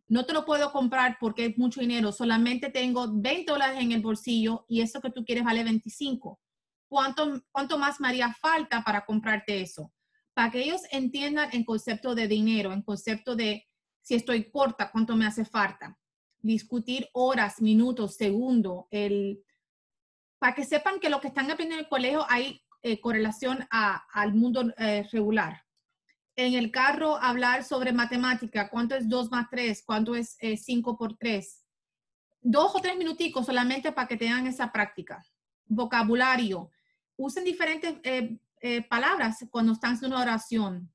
No te lo puedo comprar porque es mucho dinero. Solamente tengo $20 en el bolsillo y eso que tú quieres vale 25. ¿Cuánto más me haría falta para comprarte eso? Para que ellos entiendan el concepto de dinero, el concepto de si estoy corta, cuánto me hace falta. Discutir horas, minutos, segundos. Para que sepan que lo que están aprendiendo en el colegio hay correlación al mundo regular. En el carro, hablar sobre matemática. ¿Cuánto es 2 más 3? ¿Cuánto es 5 por 3? 2 o 3 minuticos solamente para que tengan esa práctica. Vocabulario. Usen diferentes palabras cuando están haciendo una oración.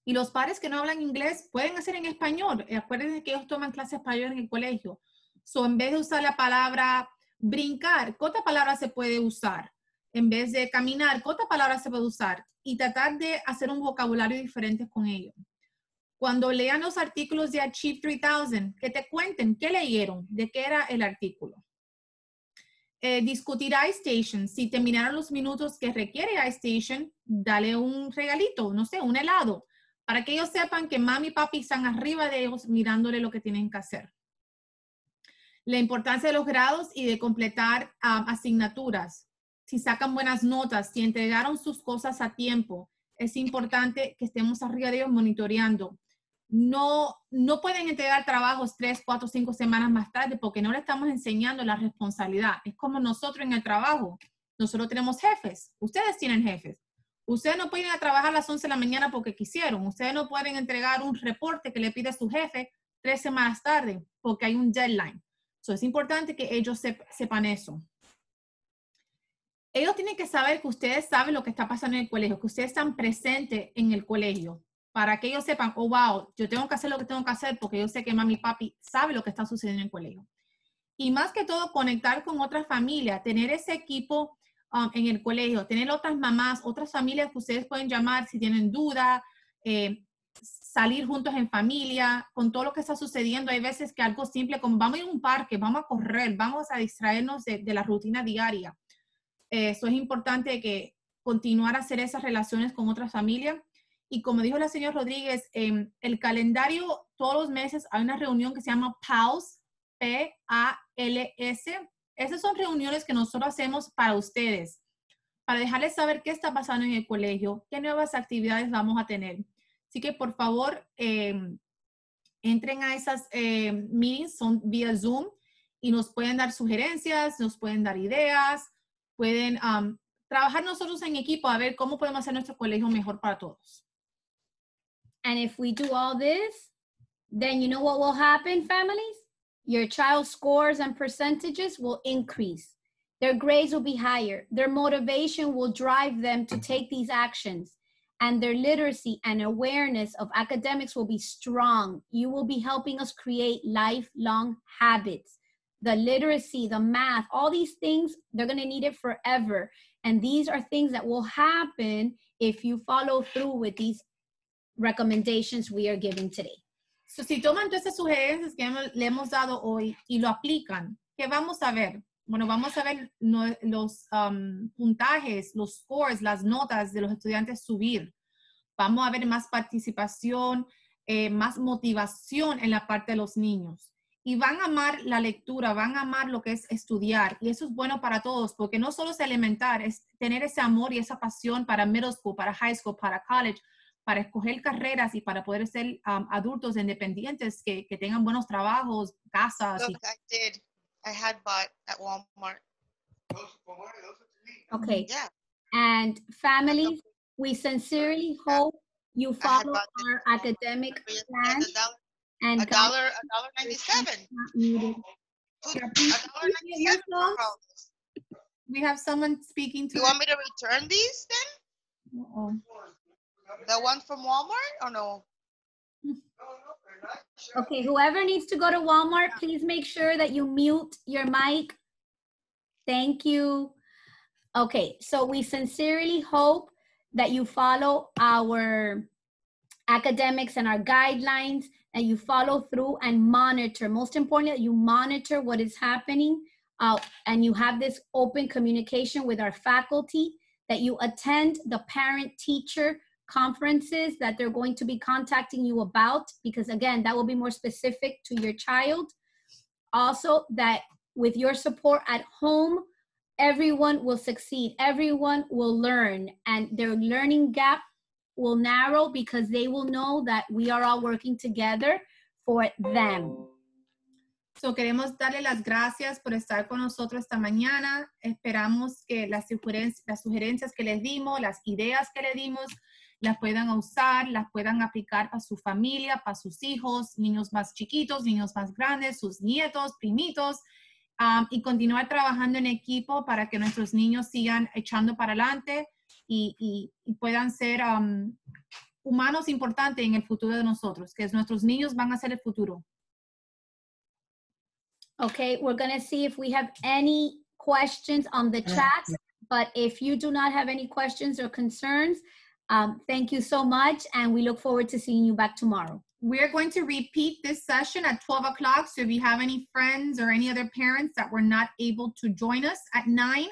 Y los padres que no hablan inglés pueden hacer en español. Acuérdense que ellos toman clases español en el colegio. So, en vez de usar la palabra brincar, ¿qué otra palabra se puede usar? En vez de caminar, ¿qué otra palabra se puede usar? Y tratar de hacer un vocabulario diferente con ellos. Cuando lean los artículos de Achieve 3000, que te cuenten qué leyeron, de qué era el artículo. Discutir iStation. Si terminaron los minutos que requiere iStation, dale un regalito, no sé, un helado, para que ellos sepan que mami y papi están arriba de ellos mirándole lo que tienen que hacer. La importancia de los grados y de completar asignaturas. Si sacan buenas notas, si entregaron sus cosas a tiempo, es importante que estemos arriba de ellos monitoreando. No pueden entregar trabajos 3, 4, 5 semanas más tarde porque no le estamos enseñando la responsabilidad. Es como nosotros en el trabajo. Nosotros tenemos jefes. Ustedes tienen jefes. Ustedes no pueden ir a trabajar a las 11 de la mañana porque quisieron. Ustedes no pueden entregar un reporte que le pide a su jefe 3 semanas tarde porque hay un deadline. So, es importante que ellos sepan eso. Ellos tienen que saber que ustedes saben lo que está pasando en el colegio, que ustedes están presentes en el colegio, para que ellos sepan, oh, wow, yo tengo que hacer lo que tengo que hacer porque yo sé que mami y papi saben lo que está sucediendo en el colegio. Y más que todo, conectar con otras familias, tener ese equipo en el colegio, tener otras mamás, otras familias que ustedes pueden llamar si tienen duda, salir juntos en familia, con todo lo que está sucediendo. Hay veces que algo simple como vamos a ir a un parque, vamos a correr, vamos a distraernos de la rutina diaria. Eso es importante que continuar a hacer esas relaciones con otras familias. Y como dijo la señora Rodríguez, el calendario, todos los meses hay una reunión que se llama PALS, P-A-L-S. Esas son reuniones que nosotros hacemos para ustedes, para dejarles saber qué está pasando en el colegio, qué nuevas actividades vamos a tener. Así que, por favor, entren a esas meetings, son vía Zoom, y nos pueden dar sugerencias, nos pueden dar ideas, pueden trabajar nosotros en equipo a ver cómo podemos hacer nuestro colegio mejor para todos. And if we do all this, then you know what will happen, families? Your child's scores and percentages will increase. Their grades will be higher. Their motivation will drive them to take these actions. And their literacy and awareness of academics will be strong. You will be helping us create lifelong habits. The literacy, the math, all these things, they're going to need it forever. And these are things that will happen if you follow through with these recommendations we are giving today. So, si toman todas esas sugerencias que le hemos dado hoy y lo aplican, ¿qué vamos a ver? Bueno, vamos a ver los puntajes, los scores, las notas de los estudiantes subir. Vamos a ver más participación, más motivación en la parte de los niños. Y van a amar la lectura, van a amar lo que es estudiar. Y eso es bueno para todos, porque no solo es elementar, es tener ese amor y esa pasión para middle school, para high school, para college, para escoger carreras y para poder ser adultos independientes que tengan buenos trabajos, casas. Look, I did. I had bought at Walmart. Okay. Yeah. And families, we sincerely hope you follow our academic plan. And $1.97. We have someone speaking to You want me to return these then? Uh-oh. The one from Walmart or no? Okay, whoever needs to go to Walmart, please make sure that you mute your mic. Thank you. Okay, so we sincerely hope that you follow our academics and our guidelines, and you follow through and monitor. Most importantly, you monitor what is happening, and you have this open communication with our faculty, that you attend the parent-teacher conferences that they're going to be contacting you about, because again, that will be more specific to your child. Also, that with your support at home, everyone will succeed, everyone will learn, and their learning gap will narrow because they will know that we are all working together for them. So, queremos darle las gracias por estar con nosotros esta mañana. Esperamos que las sugerencias que les dimos, las ideas que les dimos, las puedan usar, las puedan aplicar para su familia, para sus hijos, niños más chiquitos, niños más grandes, sus nietos, primitos, y continuar trabajando en equipo para que nuestros niños sigan echando para adelante y puedan ser humanos importantes en el futuro de nosotros, que nuestros niños van a ser el futuro. Okay, we're going to see if we have any questions on the chat, but if you do not have any questions or concerns, thank you so much, and we look forward to seeing you back tomorrow. We're going to repeat this session at 12 o'clock, so if you have any friends or any other parents that were not able to join us at 9,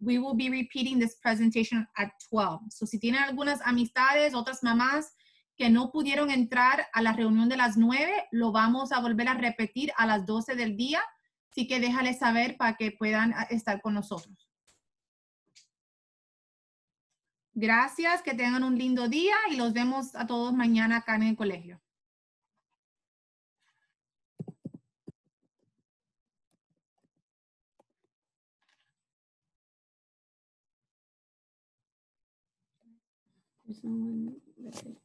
we will be repeating this presentation at 12. So si tienen algunas amistades, otras mamás que no pudieron entrar a la reunión de las 9, lo vamos a volver a repetir a las 12 del día, así que déjales saber para que puedan estar con nosotros. Gracias, que tengan un lindo día y los vemos a todos mañana acá en el colegio. There's no one.